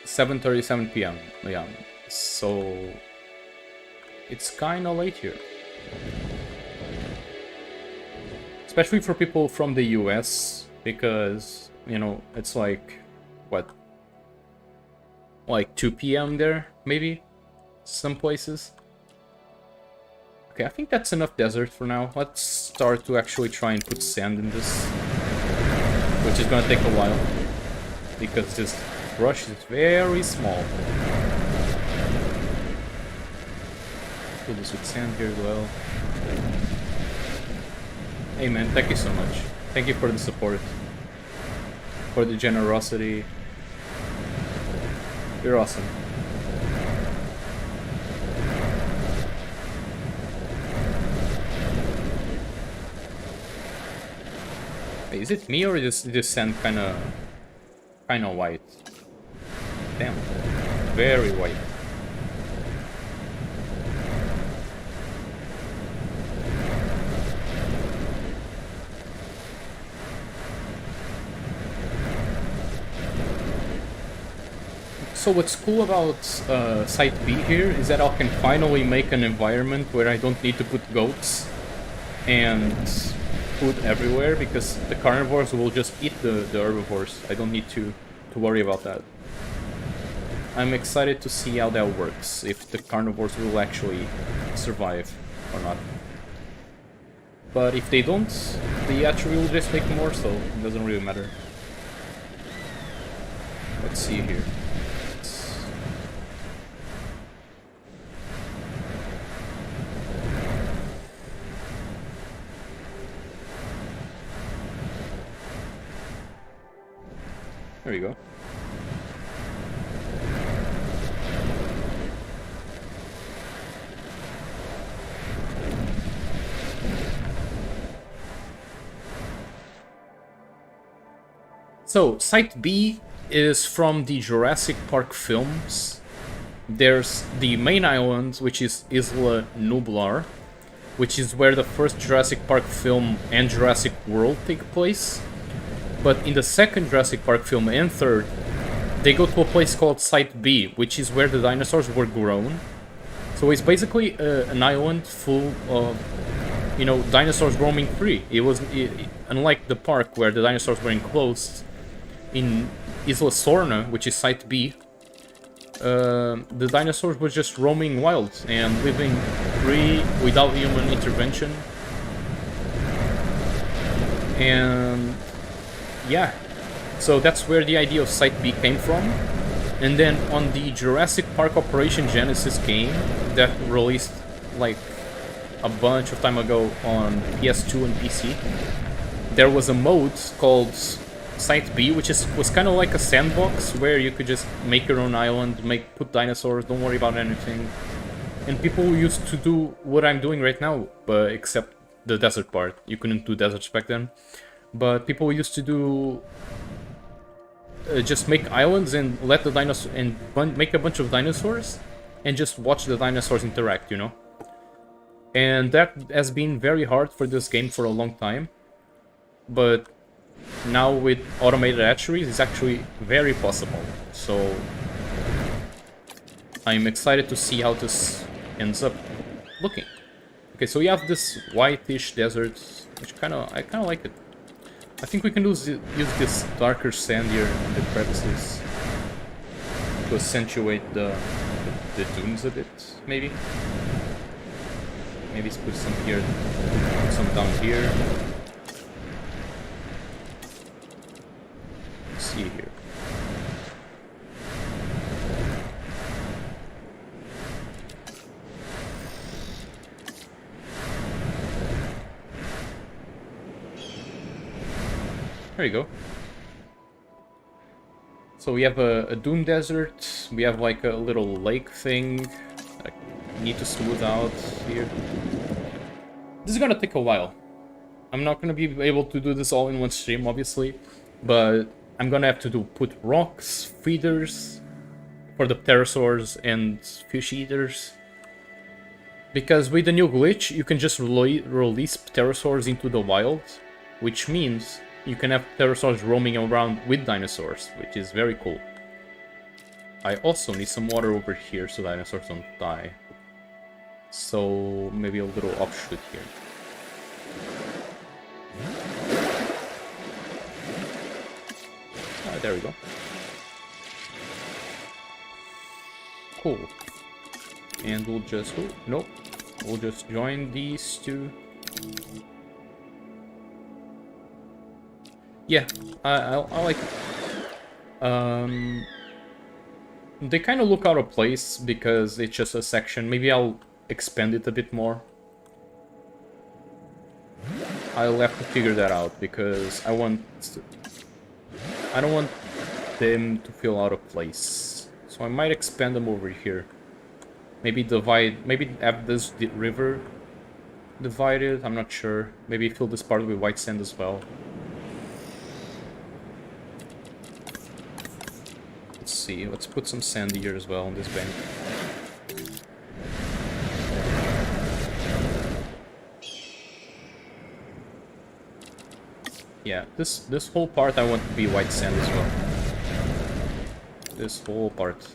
7:37 p.m. Yeah. So it's kind of late here. Especially for people from the US, because you know, it's like, what? Like 2 p.m. there, maybe? Some places. Okay, I think that's enough desert for now. Let's start to actually try and put sand in this. Which is gonna take a while. Because this brush is very small. Do this with sand here as well. Hey man, thank you so much. Thank you for the support. For the generosity. You're awesome. Wait, is it me or is this sand kinda white? Damn. very wide. So what's cool about Site B here is that I can finally make an environment where I don't need to put goats and food everywhere, because the carnivores will just eat the herbivores. I don't need to worry about that. I'm excited to see how that works, if the carnivores will actually survive or not. But if they don't, the attribute will just make more, so it doesn't really matter. Let's see here. There you go. So, Site B is from the Jurassic Park films. There's the main island, which is Isla Nublar, which is where the first Jurassic Park film and Jurassic World take place. But in the second Jurassic Park film and third, they go to a place called Site B, which is where the dinosaurs were grown. So it's basically an island full of, you know, dinosaurs roaming free. Unlike the park where the dinosaurs were enclosed, in Isla Sorna, which is Site B, the dinosaurs were just roaming wild and living free without human intervention. And yeah, so that's where the idea of Site B came from. And then on the Jurassic Park Operation Genesis game that released like a bunch of time ago on PS2 and PC, there was a mode called Site B, which was kind of like a sandbox where you could just make your own island, put dinosaurs, don't worry about anything. And people used to do what I'm doing right now, but except the desert part. You couldn't do deserts back then. But people used to do just make islands and let the dinosaurs and make a bunch of dinosaurs and just watch the dinosaurs interact, you know. And that has been very hard for this game for a long time. But now with automated hatcheries, it's actually very possible. So I'm excited to see how this ends up looking. Okay, so we have this whitish desert, which I kind of like it. I think we can use this darker sand here in the crevices to accentuate the dunes a bit, maybe. Maybe put some here, put some down here. Let's see here. There you go. So we have a dune desert, we have like a little lake thing that I need to smooth out here. This is gonna take a while. I'm not gonna be able to do this all in one stream, obviously, but I'm gonna have to put rocks, feeders for the pterosaurs and fish eaters. Because with the new glitch, you can just release pterosaurs into the wild, which means you can have pterosaurs roaming around with dinosaurs, which is very cool. I also need some water over here so dinosaurs don't die. So maybe a little offshoot here. Ah, there we go. Cool. And we'll just... Oh, nope. We'll just join these two. Yeah, I like it. They kind of look out of place because it's just a section. Maybe I'll expand it a bit more. I'll have to figure that out because I don't want them to feel out of place. So I might expand them over here. Maybe have this river divided, I'm not sure. Maybe fill this part with white sand as well. see. Let's put some sand here as well on this bank. Yeah, this whole part I want to be white sand as well. This whole part.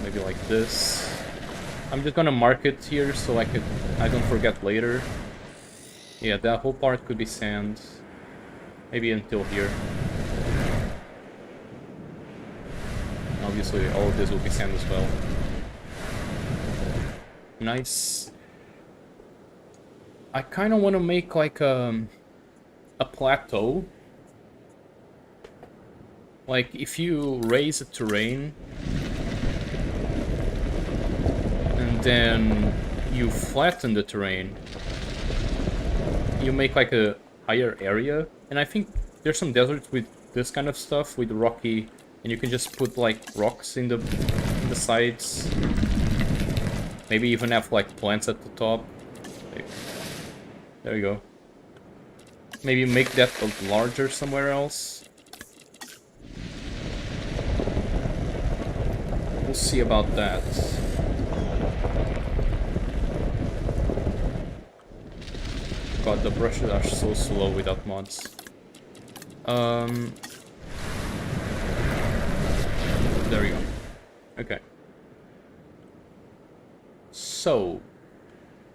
Maybe like this. I'm just gonna mark it here so I don't forget later. Yeah, that whole part could be sand. Maybe until here. Obviously, all of this will be sand as well. Nice. I kind of want to make like a plateau. Like if you raise a terrain and then you flatten the terrain, you make like a higher area. And I think there's some deserts with this kind of stuff, with rocky, and you can just put like rocks in the sides. Maybe even have like plants at the top. Like, there you go. Maybe make that larger somewhere else. We'll see about that. God, the brushes are so slow without mods. There we go. Okay. So,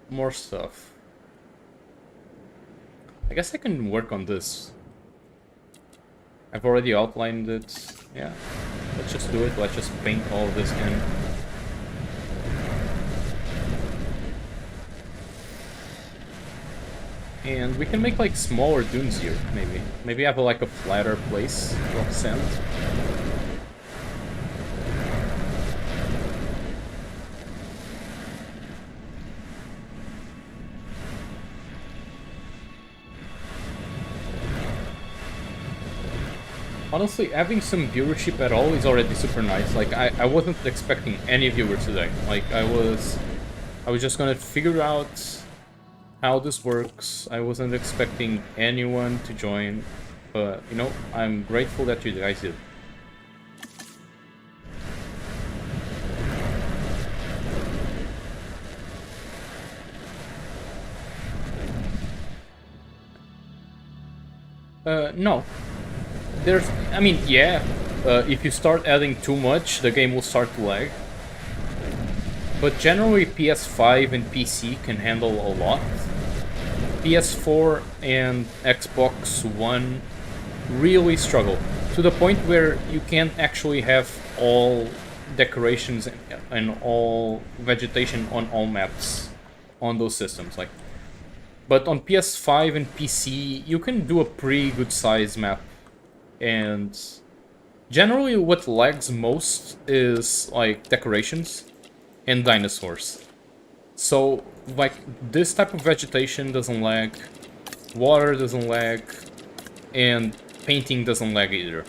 more stuff. I guess I can work on this. I've already outlined it. Yeah. Let's just do it. Let's just paint all this in. And we can make like smaller dunes here, maybe. Maybe have like a flatter place of sand. Honestly, having some viewership at all is already super nice. Like, I wasn't expecting any viewers today. Like, I was just gonna figure out how this works. I wasn't expecting anyone to join. But, you know, I'm grateful that you guys did. No. I mean, yeah, if you start adding too much, the game will start to lag. But generally, PS5 and PC can handle a lot. PS4 and Xbox One really struggle, to the point where you can't actually have all decorations and all vegetation on all maps on those systems. Like, but on PS5 and PC, you can do a pretty good size map. And generally what lags most is like decorations and dinosaurs. So like this type of vegetation doesn't lag, water doesn't lag, and painting doesn't lag either.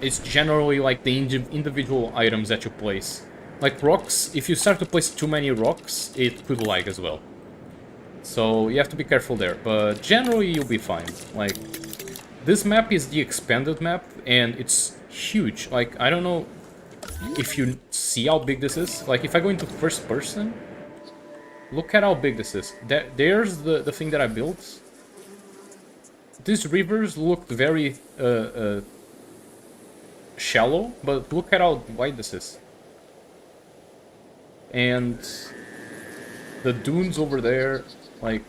It's generally like the individual items that you place. Like rocks, if you start to place too many rocks, it could lag as well. So you have to be careful there, but generally you'll be fine. Like, this map is the expanded map, and it's huge. Like, I don't know if you see how big this is. Like, if I go into first person, look at how big this is. There's the thing that I built. These rivers looked very shallow, but look at how wide this is. And the dunes over there, like,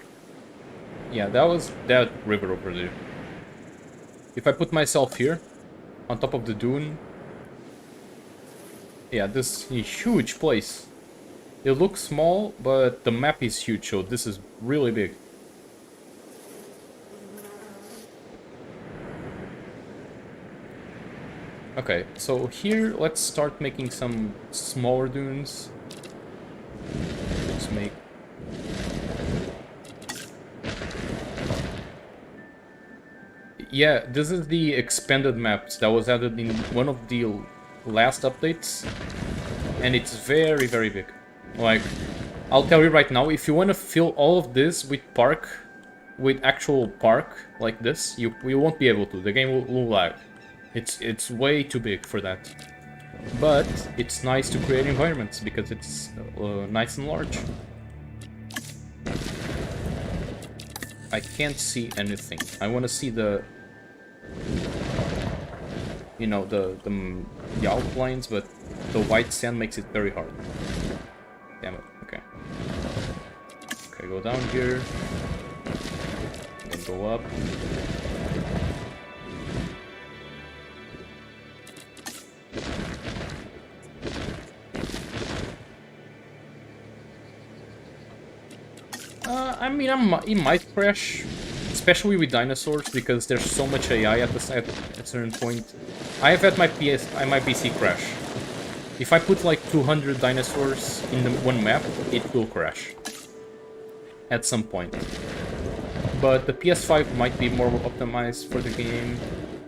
yeah, that was that river over there. If I put myself here, on top of the dune, yeah, this is a huge place. It looks small, but the map is huge, so this is really big. Okay, so here, let's start making some smaller dunes. Let's make... Yeah, this is the expanded maps that was added in one of the last updates. And it's very, very big. Like, I'll tell you right now, if you want to fill all of this with park, with actual park like this, you won't be able to. The game will lag. It's way too big for that. But it's nice to create environments because it's nice and large. I can't see anything. I want to see the, you know, the outlines, but the white sand makes it very hard. Damn it. Okay. Okay, go down here. Then go up. I mean, it might crash, especially with dinosaurs, because there's so much AI at a certain point. I have had my PC crash. If I put like 200 dinosaurs in one map, it will crash at some point. But the PS5 might be more optimized for the game.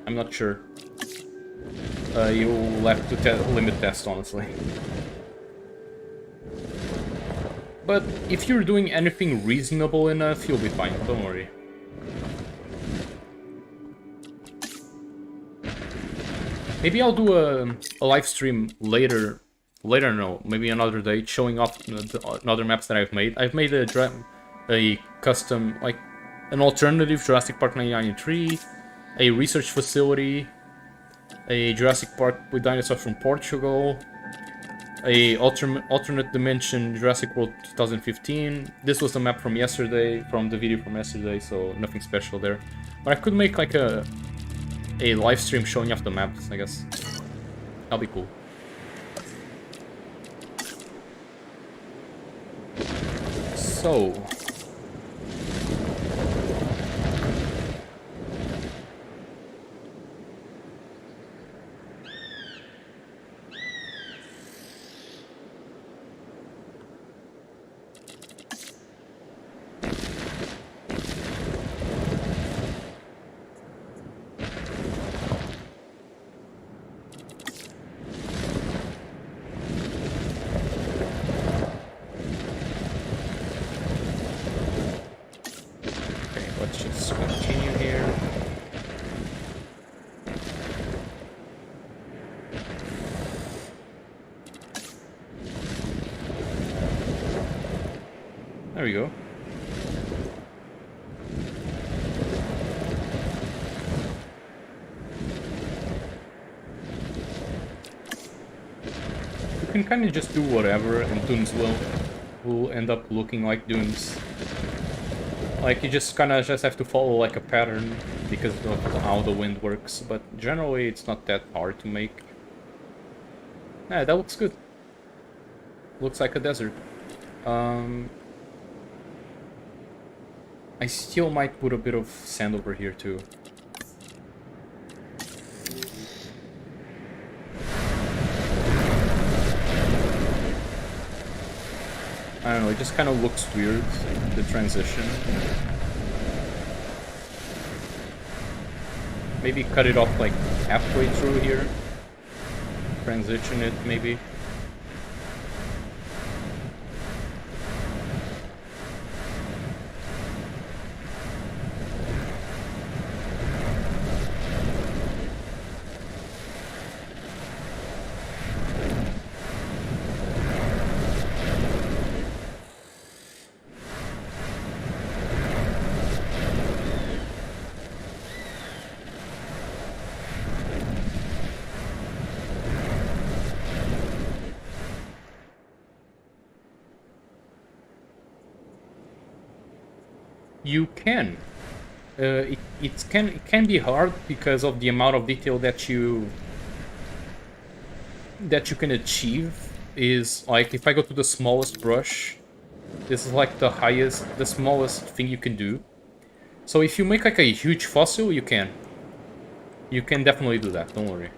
I'm not sure. You'll have to limit test, honestly. But if you're doing anything reasonable enough, you'll be fine, don't worry. Maybe I'll do a live stream later, no, maybe another day, showing off other maps that I've made. I've made a custom, like, an alternative Jurassic Park 1993, a research facility, a Jurassic Park with dinosaurs from Portugal, a alternate dimension Jurassic World 2015. This was the map from yesterday, from the video from yesterday, so nothing special there. But I could make like a live stream showing off the maps, I guess. That'll be cool. So there we go. You can kind of just do whatever, and dunes will end up looking like dunes. Like, you just kind of have to follow like a pattern because of how the wind works, but generally it's not that hard to make. Yeah, that looks good. Looks like a desert. I still might put a bit of sand over here too. I don't know, it just kind of looks weird, the transition. Maybe cut it off like halfway through here. Transition it, maybe. You can. It can be hard because of the amount of detail that you can achieve. Is like, if I go to the smallest brush, this is like the smallest thing you can do. So if you make like a huge fossil, you can definitely do that, don't worry.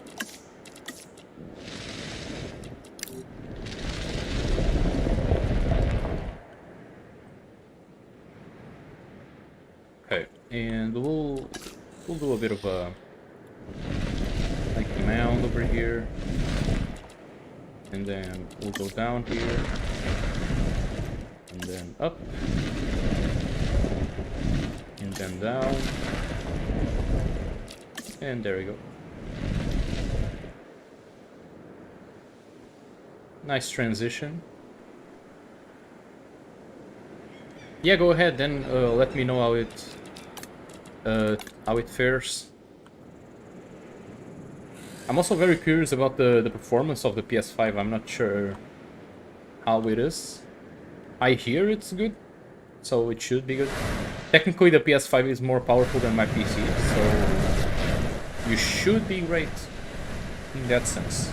Okay, and we'll do a bit of a like mound over here, and then we'll go down here, and then up, and then down. And there we go. Nice transition. Yeah, go ahead, then let me know how it fares. I'm also very curious about the performance of the PS5. I'm not sure how it is. I hear it's good, so it should be good. Technically, the PS5 is more powerful than my PC, so you should be great in that sense.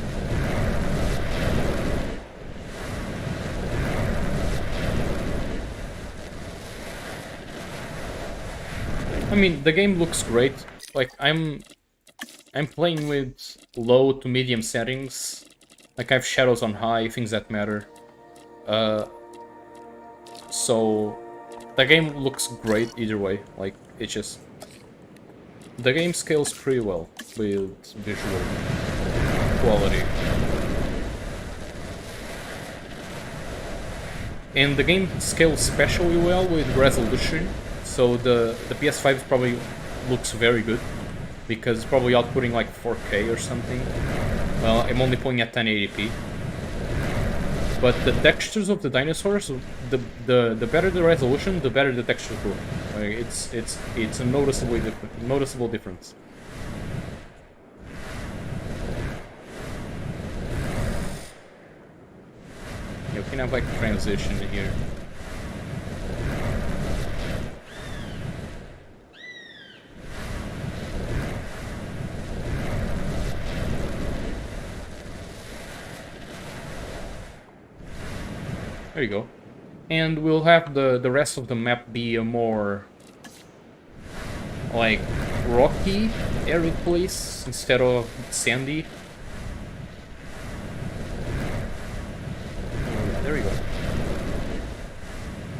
I mean, the game looks great. Like, I'm playing with low to medium settings. Like, I have shadows on high, things that matter. So the game looks great either way. Like, it's just... the game scales pretty well with visual quality. And the game scales especially well with resolution. So the PS5 probably looks very good, because it's probably outputting like 4K or something. Well, I'm only playing at 1080p. But the textures of the dinosaurs, the better the resolution, the better the textures look. Like, it's a noticeable difference. Yeah, we can have like transition here. There you go. And we'll have the rest of the map be a more like rocky arid place instead of sandy. Oh, yeah, there we go.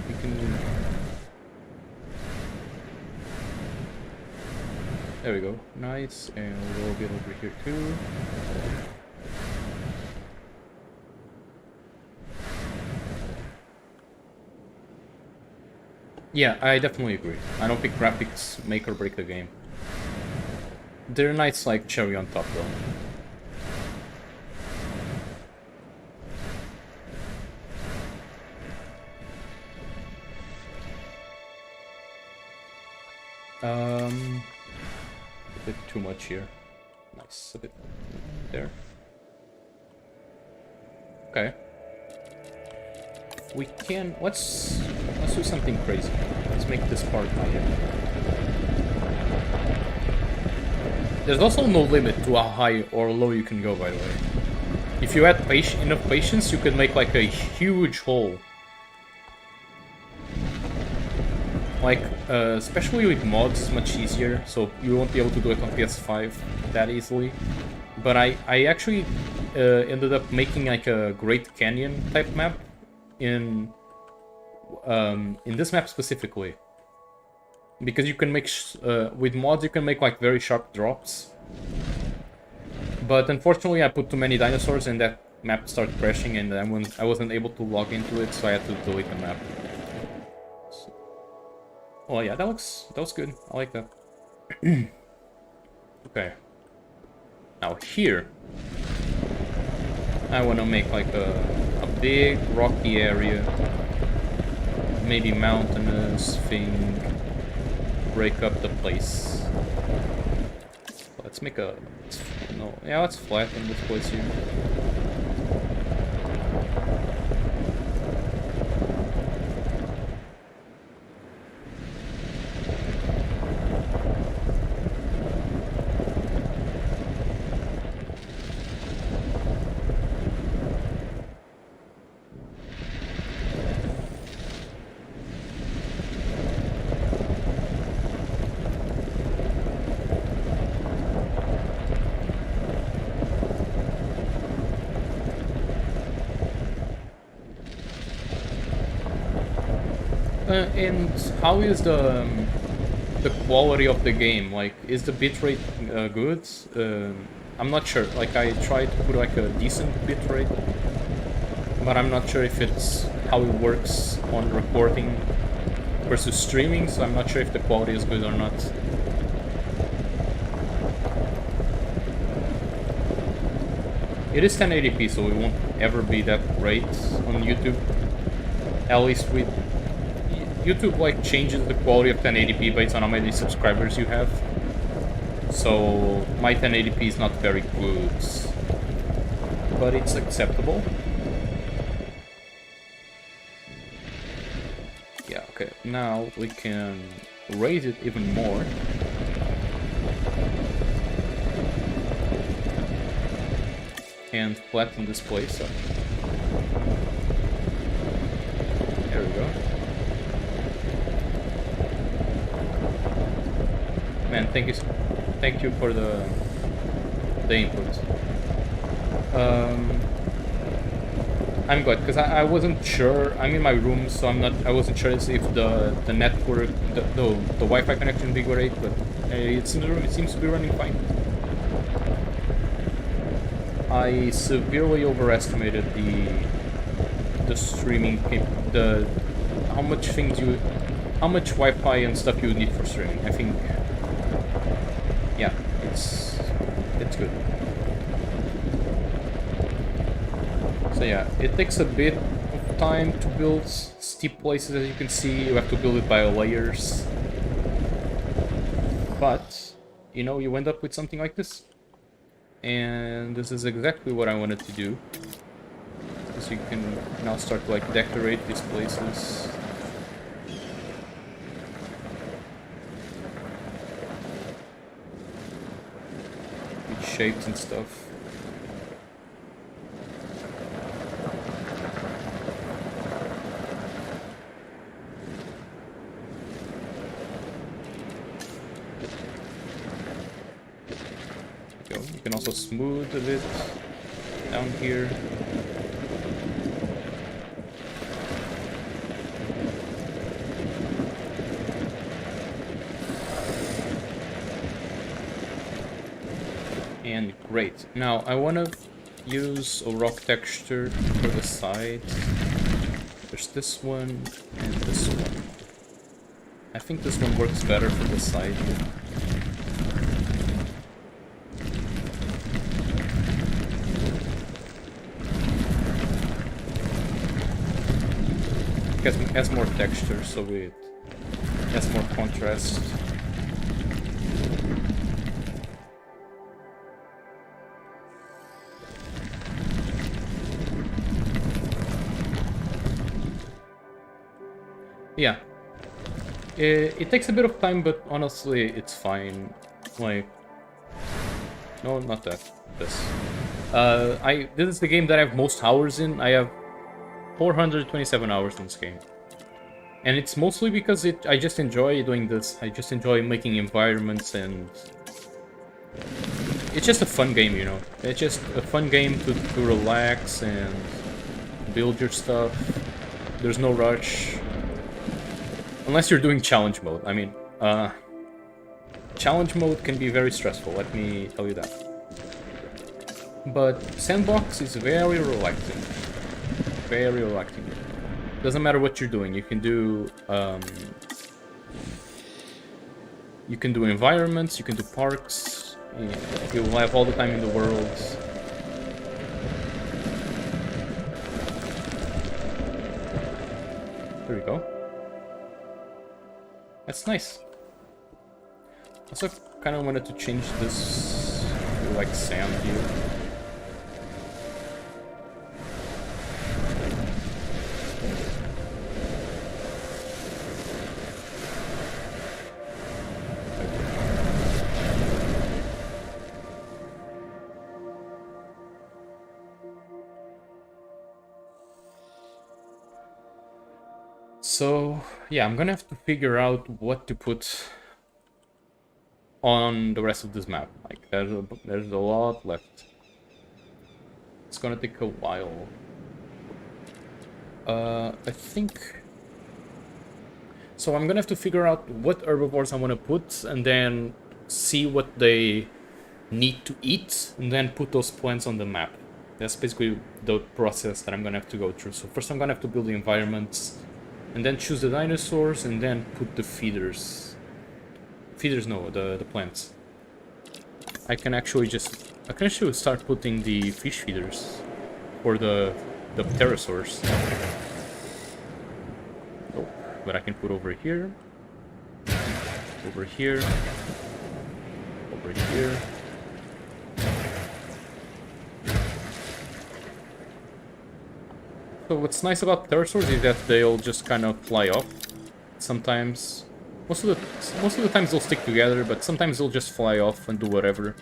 We can... there we go. Nice. And a little bit over here too. Yeah, I definitely agree. I don't think graphics make or break the game. They're nice, like cherry on top, though. A bit too much here. Nice, a bit there. Okay. We can... let's do something crazy. Let's make this part higher. There's also no limit to how high or low you can go, by the way. If you had enough patience, you could make like a huge hole. Like, especially with mods, it's much easier, so you won't be able to do it on PS5 that easily. But I actually ended up making like a Great Canyon type map in this map specifically, because you can make with mods you can make like very sharp drops, but unfortunately I put too many dinosaurs and that map started crashing, and I wasn't able to log into it, so I had to delete the map. So, oh yeah, that was good. I like that. Okay, now here I want to make like a big rocky area, maybe mountainous thing, break up the place. Let's make a... no, yeah, let's flatten this place here. And how is the quality of the game? Like, is the bitrate good? I'm not sure. Like, I tried to put like a decent bitrate, but I'm not sure if it's how it works on recording compares to streaming, so I'm not sure if the quality is good or not. It is 1080p, so it won't ever be that great on YouTube. At least with YouTube, like, changes the quality of 1080p based on how many subscribers you have. So my 1080p is not very good, but it's acceptable. Yeah, okay. Now we can raise it even more. And flatten this place up. There we go. Man, thank you for the input. I'm good because I wasn't sure. I'm in my room, so I wasn't sure if the network, the Wi-Fi connection would be great, but it seems to be running fine. I severely overestimated the streaming, how much Wi-Fi and stuff you would need for streaming. I think, yeah, it's good. So yeah, it takes a bit of time to build steep places, as you can see. You have to build it by layers, but you know, you end up with something like this. And this is exactly what I wanted to do. So you can now start to like decorate these places. With shapes and stuff. You can also smooth a bit down here. And great. Now I want to use a rock texture for the sides. There's this one and this one. I think this one works better for the side. It has more texture, so it has more contrast. Yeah. It takes a bit of time, but honestly, it's fine. Like, no, not that. This. This is the game that I have most hours in. I have 427 hours in this game. And it's mostly because I just enjoy doing this. I just enjoy making environments, and it's just a fun game, you know. It's just a fun game to relax and build your stuff. There's no rush. Unless you're doing challenge mode. I mean, challenge mode can be very stressful, let me tell you that. But sandbox is very relaxing. Very relaxing. Doesn't matter what you're doing. You can do environments, you can do parks. You'll have all the time in the world. There we go. That's nice. Also, kind of wanted to change this to like sand here. So, yeah, I'm gonna have to figure out what to put on the rest of this map. Like, there's a lot left. It's gonna take a while. I think... So I'm gonna have to figure out what herbivores I want to put, and then see what they need to eat, and then put those plants on the map. That's basically the process that I'm gonna have to go through. So first I'm gonna have to build the environments, And then choose the dinosaurs, and then put the feeders. Feeders, no, the plants. I can actually start putting the fish feeders for the pterosaurs. Oh, but I can put over here, over here, over here. So what's nice about pterosaurs is that they'll just kind of fly off. Sometimes, most of the times they'll stick together, but sometimes they'll just fly off and do whatever.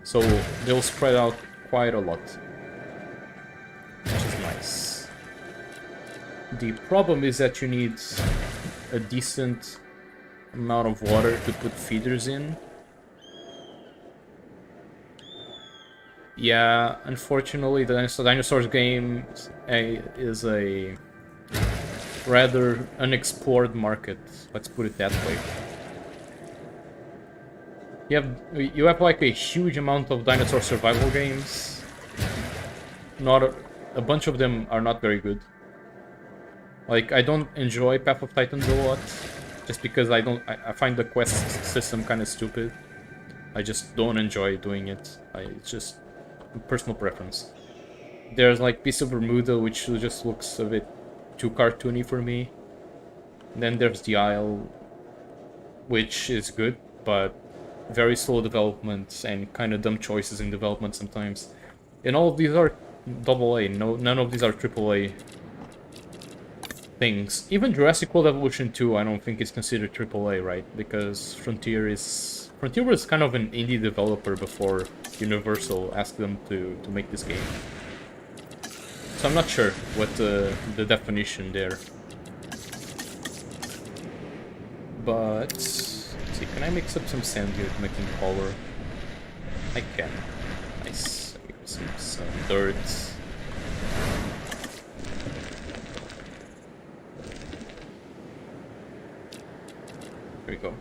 So they'll spread out quite a lot, which is nice. The problem is that you need a decent amount of water to put feeders in. Yeah, unfortunately, the Dinosaurs game is a rather unexplored market. Let's put it that way. You have like a huge amount of dinosaur survival games. A bunch of them are not very good. Like, I don't enjoy Path of Titans a lot, just because I find the quest system kind of stupid. I just don't enjoy doing it. It's just personal preference. There's like Piece of Bermuda, which just looks a bit too cartoony for me. And then there's The Isle, which is good, but very slow development and kind of dumb choices in development sometimes. And all of these are AA. None of these are AAA things. Even Jurassic World Evolution 2, I don't think is considered AAA, right? Because Frontier was kind of an indie developer before Universal asked them to make this game. So I'm not sure what the definition there. But let's see, can I mix up some sand here to make them color? I can. Nice. Some dirt. There we go.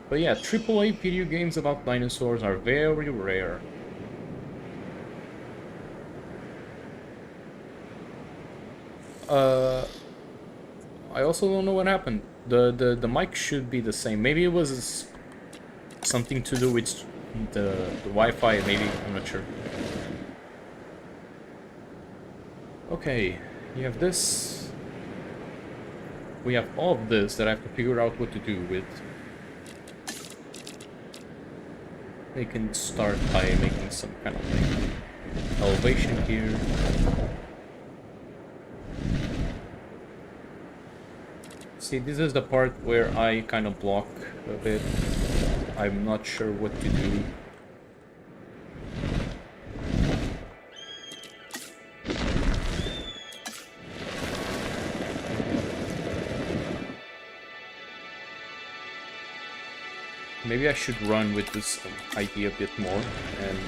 But yeah, AAA video games about dinosaurs are very rare. I also don't know what happened. The mic should be the same. Maybe it was something to do with the Wi-Fi, maybe, I'm not sure. Okay, you have this. We have all of this that I have to figure out what to do with. They can start by making some kind of like elevation here. See, this is the part where I kind of block a bit. I'm not sure what to do. Maybe I should run with this idea a bit more, and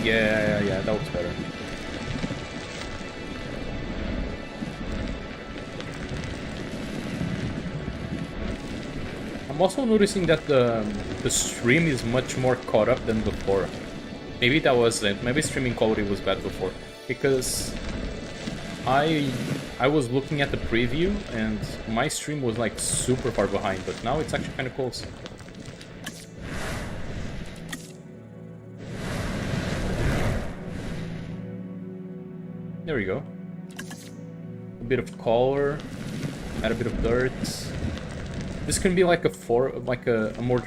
yeah, that looks better. I'm also noticing that the stream is much more caught up than before. Maybe that was it. Maybe streaming quality was bad before, because I was looking at the preview and my stream was like super far behind, but now it's actually kind of close. There we go. A bit of color, add a bit of dirt. This can be like a more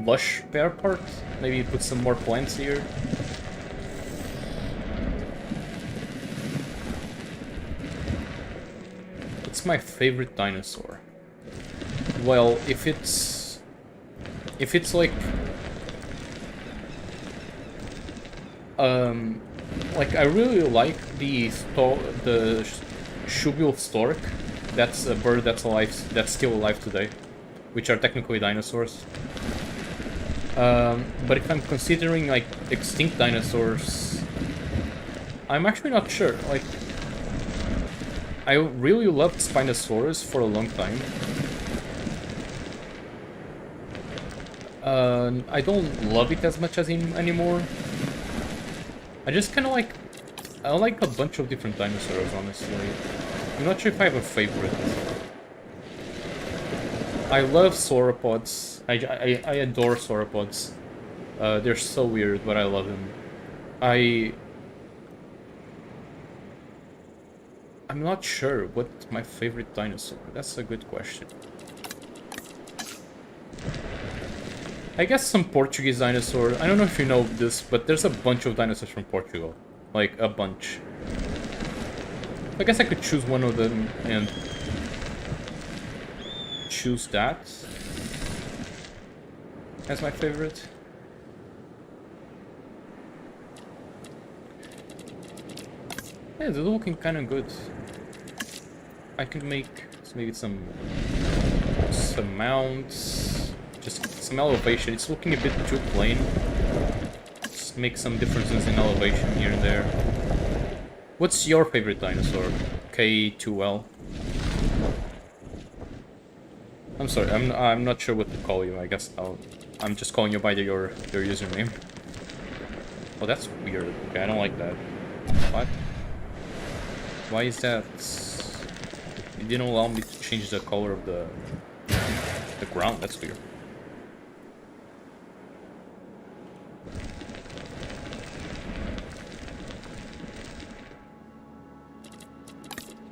lush pear part. Maybe put some more plants here. What's my favorite dinosaur? Well, if it's like I really like the Shubil stork. That's a bird that's still alive today, which are technically dinosaurs. But if I'm considering like extinct dinosaurs, I'm actually not sure. Like, I really loved Spinosaurus for a long time. I don't love it as much as him anymore. I just kind of like... I like a bunch of different dinosaurs, honestly. I'm not sure if I have a favorite. I love sauropods. I adore sauropods. They're so weird, but I love them. I'm not sure what's my favorite dinosaur. That's a good question. I guess some Portuguese dinosaur. I don't know if you know this, but there's a bunch of dinosaurs from Portugal. Like, a bunch. I guess I could choose one of them and choose that as my favorite. Yeah, they're looking kind of good. I can make maybe some mounts, just some elevation. It's looking a bit too plain. Just make some differences in elevation here and there. What's your favorite dinosaur? K2L. I'm sorry, I'm not sure what to call you. I guess I'm just calling you by your username. Oh, that's weird. Okay, I don't like that. What? Why is that? It didn't allow me to change the color of the ground. That's weird.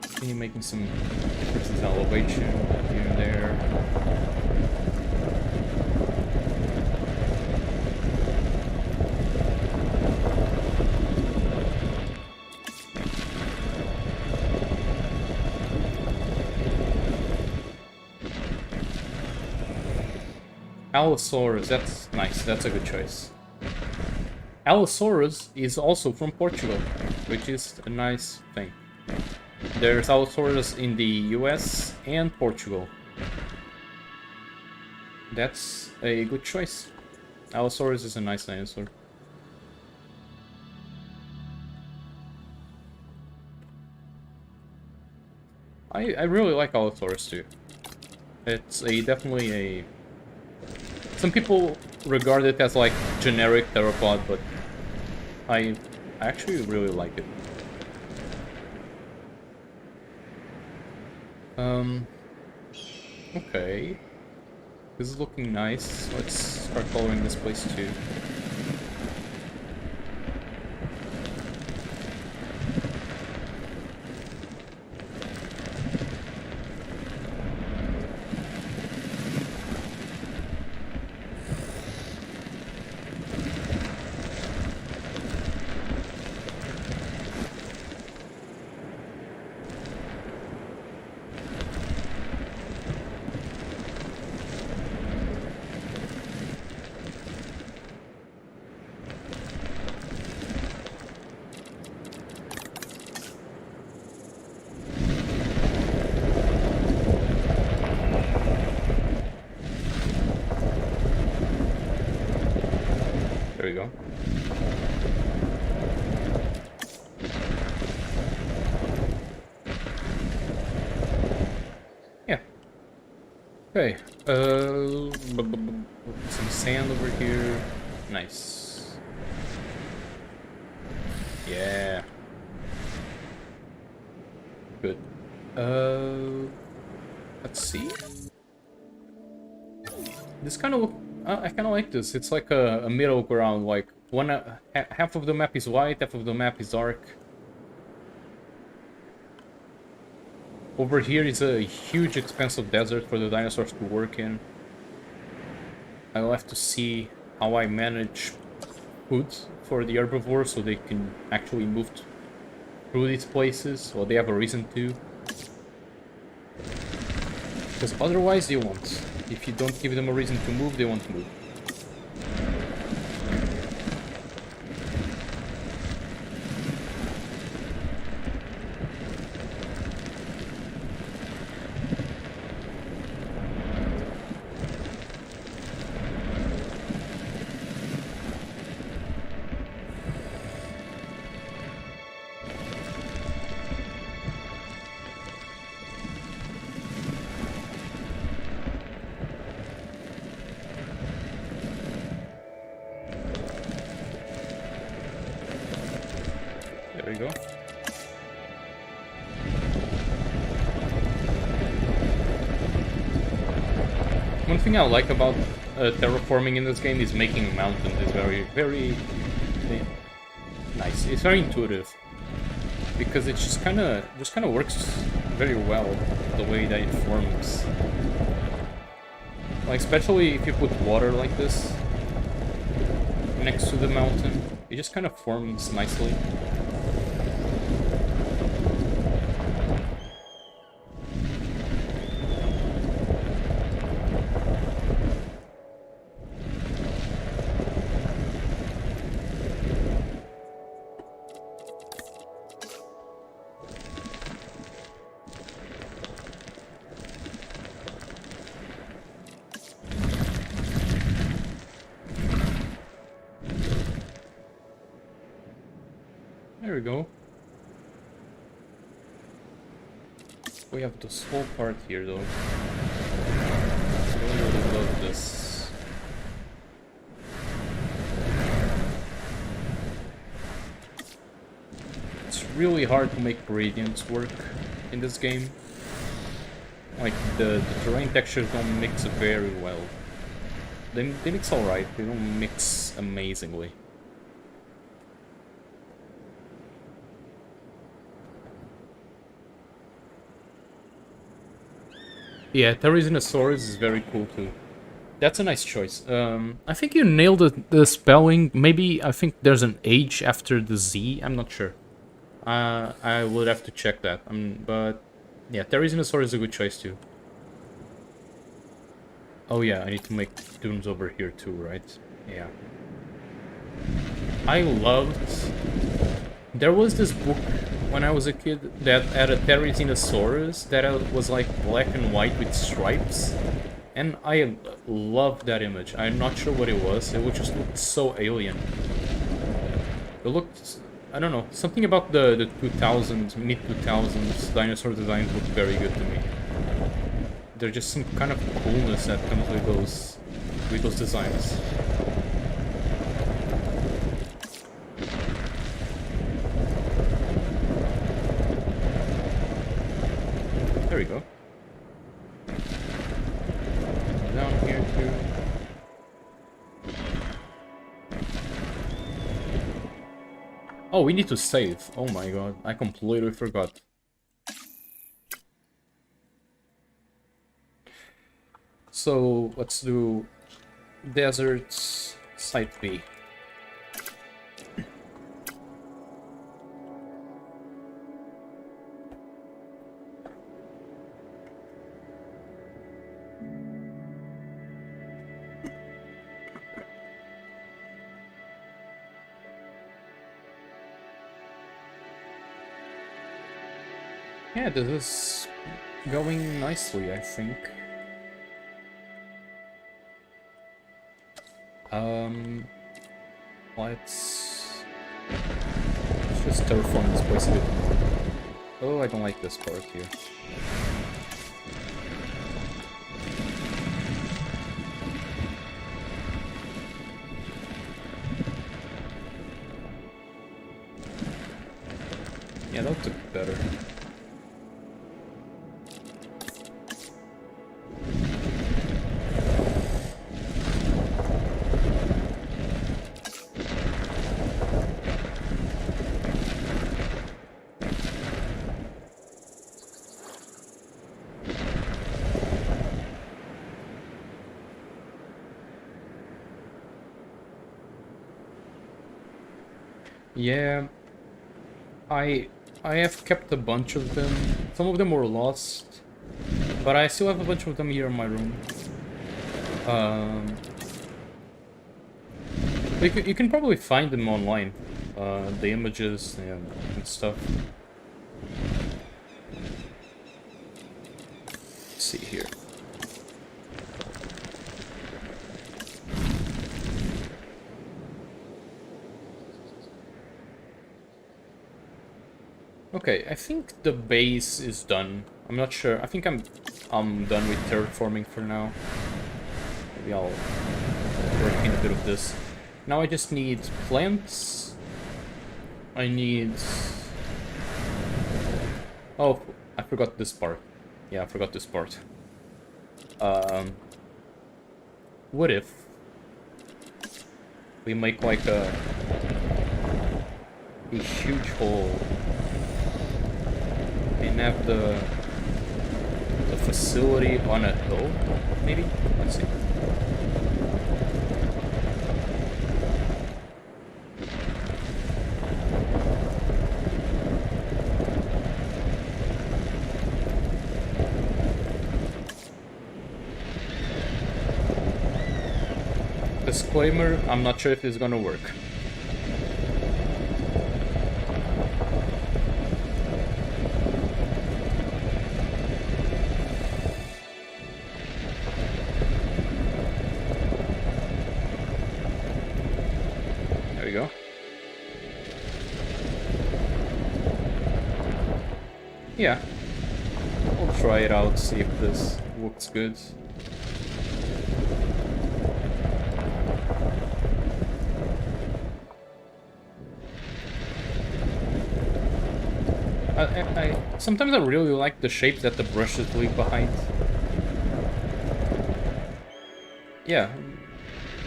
Continue making some differences in elevation here and there. Allosaurus, that's nice, that's a good choice. Allosaurus is also from Portugal, which is a nice thing. There's Allosaurus in the US and Portugal. That's a good choice. Allosaurus is a nice dinosaur. I really like Allosaurus too. It's definitely a... Some people regard it as like generic theropod, but I actually really like it. Okay. This is looking nice. Let's start following this place too. There we go. Yeah. Okay. Some sand over here. Nice. Yeah. Good. Let's see. This kind of look. I kind of like this. It's like a middle ground. Like half of the map is white, half of the map is dark. Over here is a huge, expansive desert for the dinosaurs to work in. I'll have to see how I manage food for the herbivores so they can actually move through these places, or they have a reason to. Because otherwise they won't. If you don't give them a reason to move, they won't move. One thing I like about terraforming in this game is making mountains is very nice. It's very intuitive because it just kind of works very well the way that it forms. Like especially if you put water like this next to the mountain, it just kind of forms nicely. There we go. We have this whole part here, though. I really love this. It's really hard to make gradients work in this game. Like, the terrain textures don't mix very well. They mix alright, they don't mix amazingly. Yeah, Therizinosaurus is very cool too. That's a nice choice. I think you nailed the spelling. Maybe I think there's an H after the Z. I'm not sure. I would have to check that. But yeah, Therizinosaurus is a good choice too. Oh yeah, I need to make dunes over here too, right? Yeah. I loved... There was this book when I was a kid that had a Therizinosaurus that was like black and white with stripes. And I loved that image. I'm not sure what it was. It would just look so alien. It looked... I don't know. Something about the 2000s, mid-2000s dinosaur designs looked very good to me. There's just some kind of coolness that comes with those designs. There we go. Down here too. Oh, we need to save. Oh my god, I completely forgot. So, let's do deserts, site B. Yeah, this is going nicely, I think. Let's just terraform this place a bit more. Oh, I don't like this part here. Yeah, that looked better. Yeah, I have kept a bunch of them. Some of them were lost, but I still have a bunch of them here in my room. You can probably find them online, the images and stuff. Let's see here. Okay, I think the base is done. I'm not sure. I think I'm done with terraforming for now. Maybe I'll work in a bit of this. Now I just need plants. I need... Oh, I forgot this part. Yeah, I forgot this part. What if we make like a huge hole and have the facility on a hill, maybe? Let's see. Disclaimer, I'm not sure if this is gonna work. There we go. Yeah. We'll try it out, see if this looks good. Sometimes I really like the shape that the brushes leave behind. Yeah,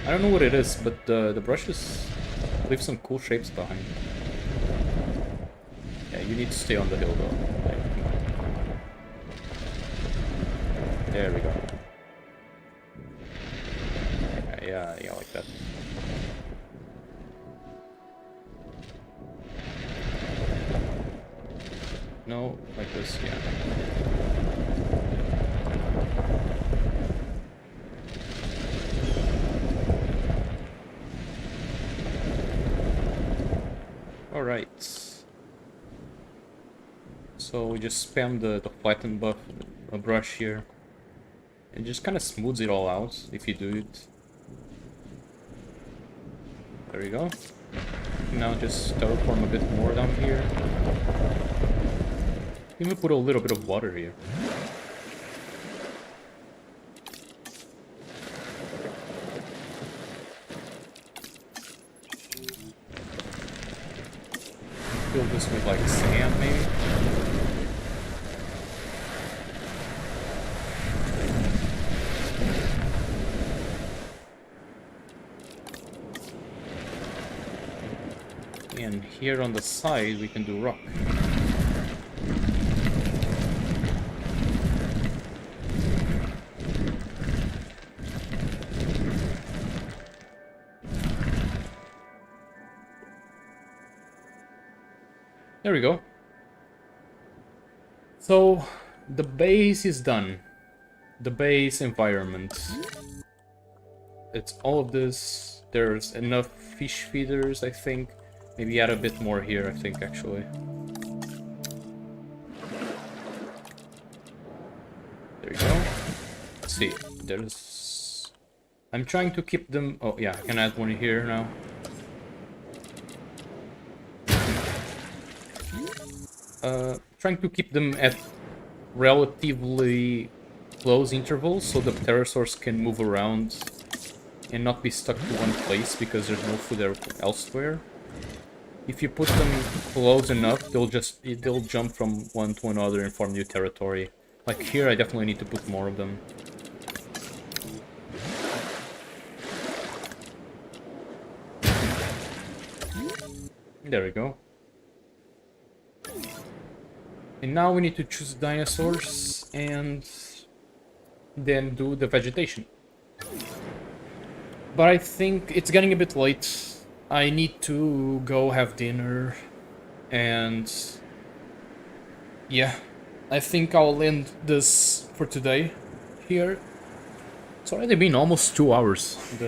I don't know what it is, but the brushes leave some cool shapes behind. Yeah, you need to stay on the hill though. There we go. Yeah, like that. No, like this, yeah. Alright. So we just spam the flatten brush here. It just kind of smooths it all out if you do it. There you go. Now just terraform a bit more down here. Even put a little bit of water here. Fill this with like sand maybe. And here on the side we can do rock. There we go. So the base is done. The base environment. It's all of this. There's enough fish feeders, I think. Maybe add a bit more here, I think, actually. There you go. Let's see. There's... I'm trying to keep them... Oh, yeah, I can add one here now. Trying to keep them at relatively close intervals so the pterosaurs can move around and not be stuck to one place because there's no food elsewhere. If you put them close enough, they'll jump from one to another and form new territory. Like here, I definitely need to put more of them. There we go. And now we need to choose dinosaurs and then do the vegetation. But I think it's getting a bit late. I need to go have dinner and yeah, I think I'll end this for today here. It's already been almost 2 hours.